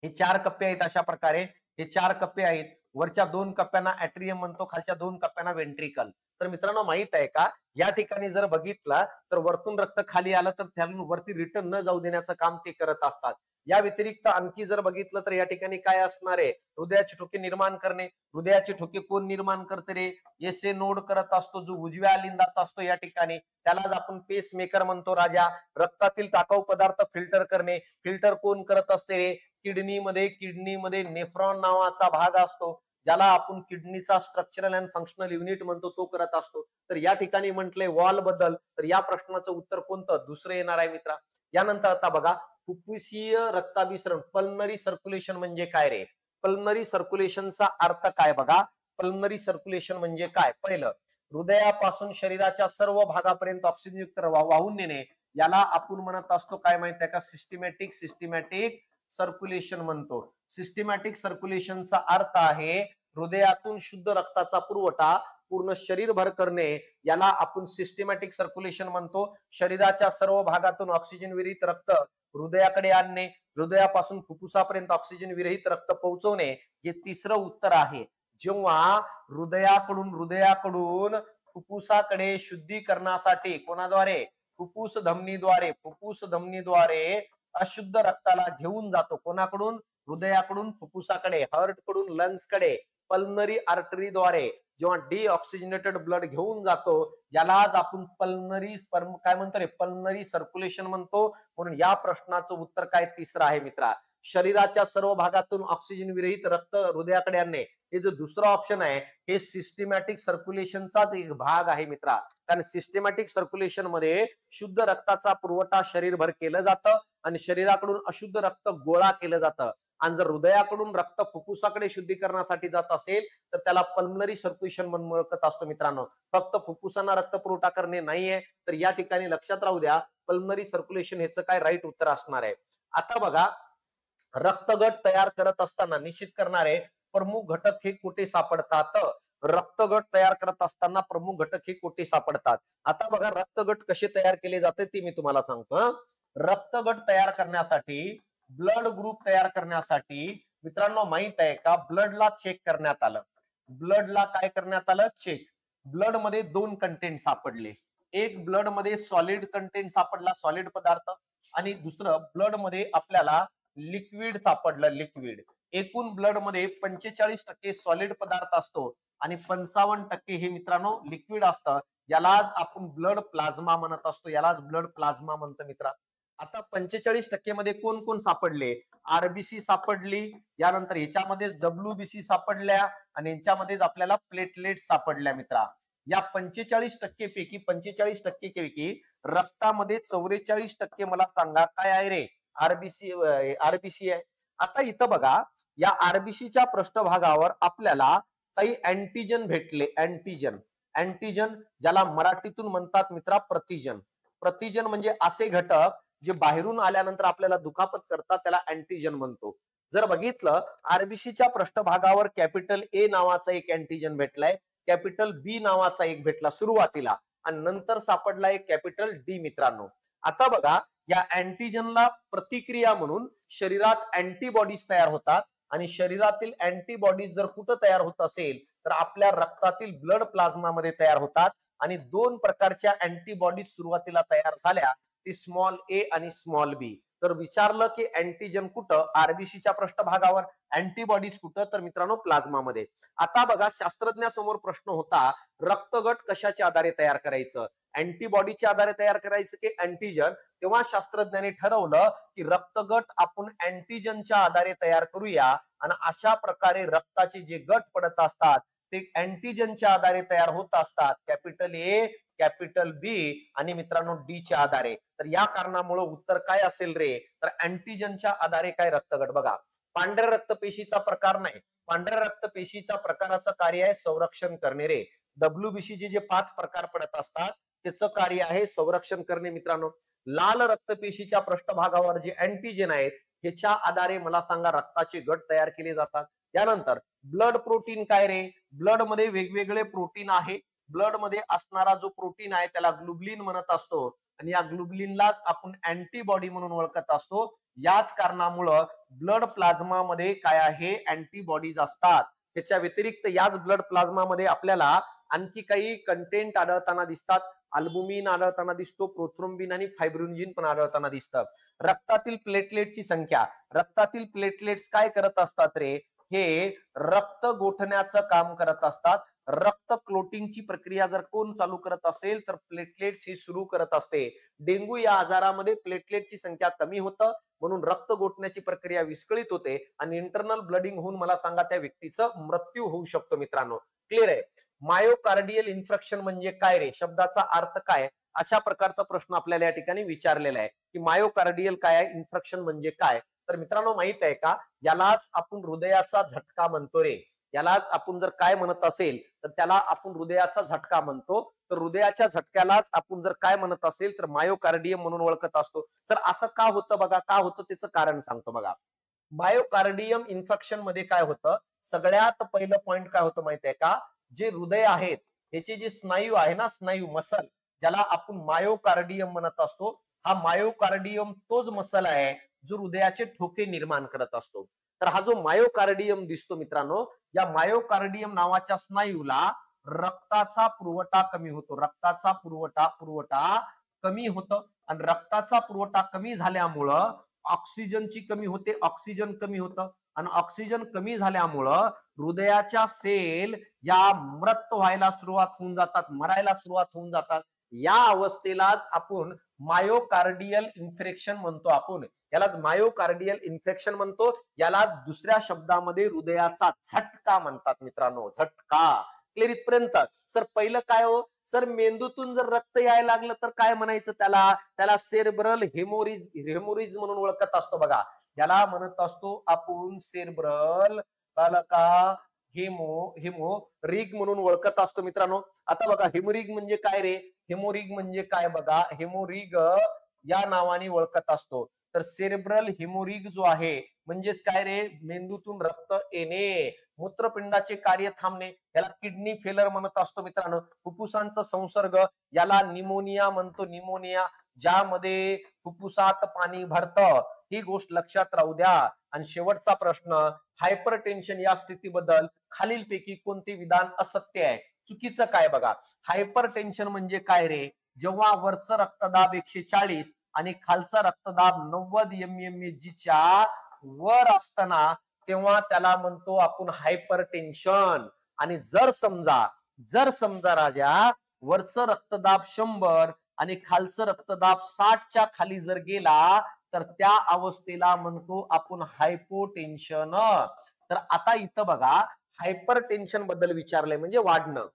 हे 4 कप्पे आहेत. अशा प्रकारे हे 4 कप्पे आहेत. वरच्या 2 कप्प्यांना ऍट्रियम म्हणतो, खालच्या 2 कप्प्यांना व्हेंट्रिकल. तर मित्रांनो माहित आहे का, या ठिकाणी जर बघितला तर वरतून रक्त खाली आलं तर त्याला वरती रिटर्न न जाऊ देण्याचं काम ते करत असतात. या व्यतिरिक्त आणखी जर बघितलं तर या ठिकाणी काय असणार आहे? हृदयाचे ठोके निर्माण करणे. हृदयाचे ठोके कोण निर्माण करते रे? एसए नोड करत असतो, जो उजव्या अलिंदात असतो या ठिकाणी. त्यालाच आपण पेस मेकर म्हणतो राजा. रक्तातील टाकाऊ पदार्थ फिल्टर करणे. फिल्टर कोण करत असते रे? किडनीमध्ये नेफ्रॉन नावाचा भाग असतो, ज्याला आपण किडनीचा स्ट्रक्चरल अँड फंक्शनल युनिट म्हणतो, तो करत असतो. तर या ठिकाणी म्हटलंय वॉल बद्दल, तर या प्रश्नाचं उत्तर कोणतं? दुसरं येणार आहे मित्रा. यानंतर आता बघा, फुफ्फुसीय रक्ताभिसरण, पल्मनरी सर्क्युलेशन म्हणजे काय रे? पल्मनरी सर्क्युलेशनचा अर्थ काय बघा. पल्मनरी सर्क्युलेशन म्हणजे काय? पहिलं, हृदयापासून शरीराच्या सर्व भागापर्यंत ऑक्सिजनयुक्त वाहून नेणे, याला आपण म्हणत असतो काय माहित आहे का? सिस्टमॅटिक सर्क्युलेशन म्हणतो. सिस्टमॅटिक सर्क्युलेशनचा अर्थ आहे हृदयातून शुद्ध रक्ताचा पुरवठा पूर्ण शरीरभर करणे, याला आपण सिस्टमॅटिक सर्क्युलेशन म्हणतो. शरीराच्या सर्व भागातून ऑक्सिजन विरहित रक्त हृदयाकडे आणणे, हृदयापासून फुफ्फुसापर्यंत ऑक्सिजन विरहित रक्त पोहोचवणे, हे तिसरं उत्तर आहे. जेव्हा हृदयाकडून फुफ्फुसाकडे शुद्धीकरणासाठी कोणाद्वारे? फुफ्फुस धमनीद्वारे अशुद्ध रक्ताला घेऊन जातो. कोणाकडून? हृदयाकडून फुफ्फुसाकडे, हार्ट कडून लंग्स कडे, पल्मनरी आर्टरीद्वारे जेव्हा डिऑक्सिजनेटेड ब्लड घेऊन जातो, यालाच आपण काय म्हणतो रे? पल्मनरी सर्क्युलेशन म्हणतो. म्हणून या प्रश्नाचं उत्तर काय? तिसरं आहे मित्रा. शरीराच्या सर्व भागातून ऑक्सिजन विरहित रक्त हृदयाकडे आणणे, हे जो दुसरा ऑप्शन आहे, हे सिस्टमॅटिक सर्क्युलेशनचाच एक भाग आहे मित्रा. कारण सिस्टमॅटिक सर्क्युलेशन मध्ये शुद्ध रक्ताचा पुरवठा शरीरभर केलं जातं आणि शरीराकडून अशुद्ध रक्त गोळा केलं जातं. आणि जर हृदयाकडून रक्त फुफ्फुसाकडे शुद्धीकरणासाठी जात असेल तर त्याला पल्मनरी सर्क्युलेशन म्हणत असतो मित्रांनो. फक्त फुफ्फुसांना रक्त पुरवठा करणे नाहीये. तर या ठिकाणी लक्षात राहू द्या, पल्मनरी सर्क्युलेशन ह्याचं काय राईट उत्तर असणार आहे. आता बघा, रक्तगट तयार करत असताना निश्चित करणारे प्रमुख घटक हे कुठे सापडतात? रक्तगट तयार करत असताना प्रमुख घटक हे कुठे सापडतात? आता बघा, रक्तगट कसे तयार केले जाते ते मी तुम्हाला सांगतो. रक्तगट तयार करण्यासाठी, ब्लड ग्रुप तयार करण्यासाठी मित्रांनो माहित आहे का, ब्लडला चेक करण्यात आलं. ब्लडला काय करण्यात आलं? चेक. ब्लड मध्ये 2 कंटेंट सापडले. एक ब्लड मध्ये सॉलिड कंटेंट सापडला, सॉलिड पदार्थ, आणि दुसरं ब्लड मध्ये आपल्याला लिक्विड सापडलं, लिक्विड. एकूण ब्लड मध्ये 45% सॉलिड पदार्थ असतो आणि 55% हे मित्रांनो लिक्विड असतं. यालाच आपण ब्लड प्लाझ्मा म्हणत असतो, यालाच ब्लड प्लाझ्मा म्हणतो मित्रा. आता 45% मध्ये कोण कोण सापडले? आरबीसी सापडली, यानंतर ह्याच्यामध्येच डब्ल्यूबीसी सापडल्या आणि यांच्यामध्येच आपल्याला प्लेटलेट सापडल्या मित्रा. या 45% पैकी रक्तामध्ये 44% मला सांगा काय आहे रे? आरबीसी आरबीसी आहे. आता इथं बघा, या आरबीसीच्या पृष्ठभागावर आपल्याला काही अँटीजन भेटले. अँटीजन ज्याला मराठीतून म्हणतात मित्रा प्रतिजन. प्रतिजन म्हणजे असे घटक जे बाहेरून आल्यानंतर आपल्याला दुखापत करतात, त्याला अँटीजन म्हणतो. जर बघितलं, आरबीसीच्या पृष्ठभागावर कॅपिटल ए नावाचा एक अँटीजन भेटलाय, कॅपिटल बी नावाचा एक भेटला सुरुवातीला आणि नंतर सापडला एक कॅपिटल डी मित्रांनो. आता बघा, या अँटीजनला प्रतिक्रिया म्हणून शरीरात अँटीबॉडीज तयार होतात आणि शरीरातील अँटीबॉडीज जर कुठं तयार होत असेल तर आपल्या रक्तातील ब्लड प्लाझ्मा मध्ये तयार होतात आणि दोन प्रकारच्या अँटीबॉडीज सुरुवातीला तयार झाल्या, ती स्मॉल ए आणि स्मॉल बी. तर विचारलं की अँटीजन कुठं? आरबीसीच्या पृष्ठभागावर. अँटीबॉडीज कुठं? तर मित्रांनो प्लाझ्मामध्ये. आता बघा, शास्त्रज्ञासमोर प्रश्न होता, रक्तगट कशाच्या आधारे तयार करायचं? अँटीबॉडीच्या आधारे तयार करायचं की अँटीजन? तेव्हा शास्त्रज्ञांनी ठरवलं की रक्तगट आपण अँटीजनच्या आधारे तयार करूया आणि अशा प्रकारे रक्ताचे जे गट पडत असतात ते अँटीजनच्या आधारे तयार होत असतात, कॅपिटल ए, कॅपिटल बी आणि मित्रांनो डी च्या आधारे. तर या कारणामुळे उत्तर काय असेल रे? तर अँटीजनच्या आधारे काय रक्तगट. बघा, पांढऱ्या रक्तपेशीचा प्रकार नाही. पांढऱ्या रक्तपेशीचा प्रकाराचं कार्य आहे संरक्षण करणे रे. डब्ल्यूबीसीचे जे 5 प्रकार पडत असतात त्याचं कार्य आहे संरक्षण करणे मित्रांनो. लाल रक्तपेशीच्या पृष्ठभागावर जे अँटीजन आहेत ह्याच्या आधारे मला सांगा रक्ताचे गट तयार केले जातात. त्यानंतर ब्लड प्रोटीन काय रे? ब्लड मध्ये वेगवेगळे प्रोटीन आहे. ब्लड मध्ये असणारा जो प्रोटीन आहे त्याला ग्लुबलिन म्हणत असतो आणि या ग्लुबलिनलाच आपण अँटीबॉडी म्हणून ओळखत असतो. याच कारणामुळं ब्लड प्लाझ्मा मध्ये काय आहे? अँटीबॉडीज असतात. त्याच्या व्यतिरिक्त याच ब्लड प्लाझ्मा मध्ये आपल्याला आणखी काही कंटेंट आढळताना दिसतात. अल्बुमिन आढळताना दिसतो, प्रोथ्रोम्बिन आणि फायब्रोइनजिन पण आढळताना दिसतं. रक्तातील प्लेटलेटची संख्या, रक्तातील प्लेटलेट्स काय करत असतात रे? हे रक्त गोठण्याचं काम करत असतात. रक्त क्लोटिंगची प्रक्रिया जर कोण चालू करत असेल तर प्लेटलेट्स ही सुरू करत असते. डेंग्यू या आजारामध्ये प्लेटलेटची संख्या कमी होतं म्हणून रक्त गोठण्याची प्रक्रिया विस्कळीत होते आणि इंटरनल ब्लडिंग होऊन मला सांगा त्या व्यक्तीचं मृत्यू होऊ शकतो मित्रांनो. क्लिअर आहे? मायोकार्डियल इन्फेक्शन म्हणजे काय रे? शब्दाचा अर्थ काय? अशा प्रकारचा प्रश्न आपल्याला या ठिकाणी विचारलेला आहे की मायोकार्डियल काय आहे, इन्फेक्शन म्हणजे काय? तर मित्रांनो माहित आहे का, यालाच आपण हृदयाचा झटका म्हणतो रे. यालाच आपण जर काय म्हणत असेल तर त्याला आपण हृदयाचा झटका म्हणतो. तर हृदयाच्या झटक्यालाच आपण जर काय म्हणत असेल तर मायोकार्डियम म्हणून ओळखत असतो. तर असं का होतं बघा, का होतं त्याचं कारण सांगतो बघा. मायोकार्डियम इन्फेक्शन मध्ये काय होतं? सगळ्यात पहिलं पॉइंट काय होतं माहित आहे का? जे हृदय आहेत याचे जे स्नायू आहे ना, स्नायू मसल, ज्याला आपण मायोकार्डियम म्हणत असतो, हा मायोकार्डियम तोच मसल आहे जो हृदयाचे ठोके निर्माण करत असतो. तर हा जो मायोकार्डियम दिसतो मित्रांनो, या मायोकार्डियम नावाच्या स्नायूला रक्ताचा पुरवठा कमी होतो. रक्ताचा पुरवठा कमी होतं आणि रक्ताचा पुरवठा कमी झाल्यामुळं ऑक्सिजनची कमी होते, ऑक्सिजन कमी होतं आणि ऑक्सिजन कमी झाल्यामुळं हृदयाच्या सेल या मृत व्हायला सुरुवात होऊन जातात, मरायला सुरुवात होऊन जातात. या अवस्थेलाच आपण मायोकार्डियल इन्फेक्शन म्हणतो. आपण यालाच मायोकार्डियल इन्फेक्शन म्हणतो. याला दुसऱ्या शब्दामध्ये हृदयाचा झटका म्हणतात मित्रांनो, झटका. क्लिअर इथपर्यंत? सर पहिलं काय हो? सर मेंदूतून जर रक्त यायला लागलं तर काय म्हणायचं त्याला? त्याला सेरेब्रल हेमोरेज म्हणून ओळखत असतो बघा. याला म्हणत असतो आपण सेरेब्रल का हेमोरिग म्हणून ओळखत असतो मित्रांनो. आता बघा, हेमोरिग म्हणजे काय रे? हेमोरिग म्हणजे काय बघा, हेमोरिग या नावाने ओळखत असतो. तर सेरेब्रल हेमोरिग जो आहे म्हणजेच काय रे? मेंदूतून रक्त येणे, मूत्रपिंडाचे कार्य थांबणे, याला किडनी फेलर म्हणत असतो मित्रांनो. फुफ्फुसांचा संसर्ग, याला निमोनिया म्हणतो, निमोनिया, ज्यामध्ये फुफ्फुसात पाणी भरतं. ही गोष्ट लक्षात राहू द्या. आणि शेवटचा प्रश्न, हायपरटेन्शन या स्थितीबद्दल खालीलपैकी कोणते विधान असत्य आहे? चुकीचं काय बघा. हायपरटेन्शन म्हणजे काय रे? जेव्हा वरचं रक्तदाब 140 आणि खालचा रक्तदाब 90 mmHg च्या वर असताना तेव्हा त्याला म्हणतो आपण हायपर टेन्शन. आणि जर समजा राजा वरचं रक्तदाब 100 आणि खालचं रक्तदाब 60च्या खाली जर गेला तर त्या अवस्थेला म्हणतो आपण हायपोटेन्शन. तर आता इथं बघा हायपर टेन्शन बद्दल विचारलंय म्हणजे वाढणं.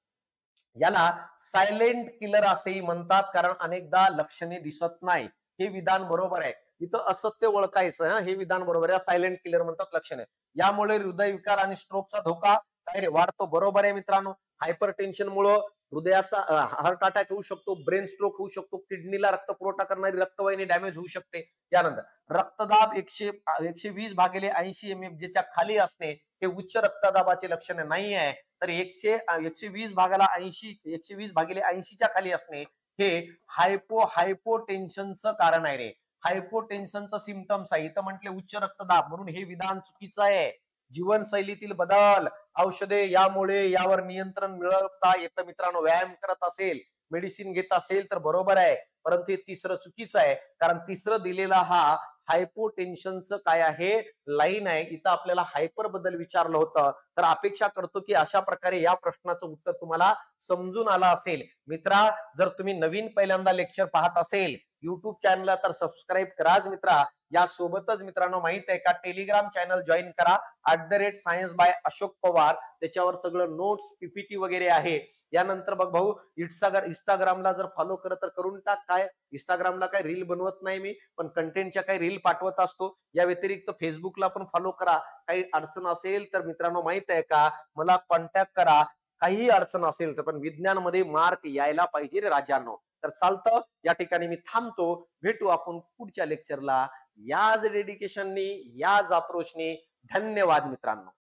याला सायलेंट किलर असेही म्हणतात कारण अनेकदा लक्षणे दिसत नाही. हे विधान बरोबर आहे. इथं असत्य ओळखायचं हे विधान बरोबर आहे. सायलेंट किलर म्हणतात लक्षणे. यामुळे हृदयविकार आणि स्ट्रोकचा धोका काय रे वाढतो. बरोबर आहे मित्रांनो. हायपर टेन्शन मुळे हृदयाचा हार्ट अटॅक होऊ शकतो, ब्रेन स्ट्रोक होऊ शकतो, किडनीला रक्त पुरवठा करणारी रक्तवाहिनी डॅमेज होऊ शकते. त्यानंतर रक्तदाब 120/80 mm ज्याच्या खाली असणे हे उच्च रक्तदाबाचे लक्षण नाही आहे. तर 120/80च्या खाली असणे हे हायपोटेन्शनचं कारण आहे रे. हायपोटेन्शनचं सिम्पटम्स आहे. इथं म्हटले उच्च रक्तदाब म्हणून हे विधान चुकीचं आहे. जीवनशैलीतील बदल, औषधे यामुळे यावर नियंत्रण मिळवता येतं मित्रांनो. व्यायाम करत असेल, मेडिसिन घेत असेल तर बरोबर आहे. परंतु हे तिसरं चुकीचं आहे कारण तिसरं दिलेला हा हायपोटेन्शनचं काय आहे लाईन आहे. इथं आपल्याला हायपर बद्दल विचारलं होतं. तर अपेक्षा करतो की अशा प्रकारे या प्रश्नाचं उत्तर तुम्हाला समजून आलं असेल. मित्रा, जर तुम्ही नवीन पहिल्यांदा लेक्चर पाहत असेल युट्यूब चॅनलला तर सबस्क्राईब कराच मित्रा. यासोबतच मित्रांनो माहित आहे का टेलिग्राम चॅनल जॉईन करा @science by अशोक पवार. त्याच्यावर सगळं नोट्स पीपीटी वगैरे आहे. यानंतर बघ भाऊ इंस्टाग्रामला जर फॉलो करत तर करून टाक. काय इंस्टाग्रामला काय रील बनवत नाही मी, पण कंटेंटच्या काही रील पाठवत असतो. या व्यतिरिक्त फेसबुकला पण फॉलो करा. काही अडचण असेल तर मित्रांनो माहित आहे का मला कॉन्टॅक्ट करा. काही अडचण असेल तर, पण विज्ञानमध्ये मार्क यायला पाहिजे रे राजांनो. तर चालतं या ठिकाणी मी थांबतो. भेटू आपण पुढच्या लेक्चरला. याच डेडिकेशननी याच अप्रोचनी. धन्यवाद मित्रांनो.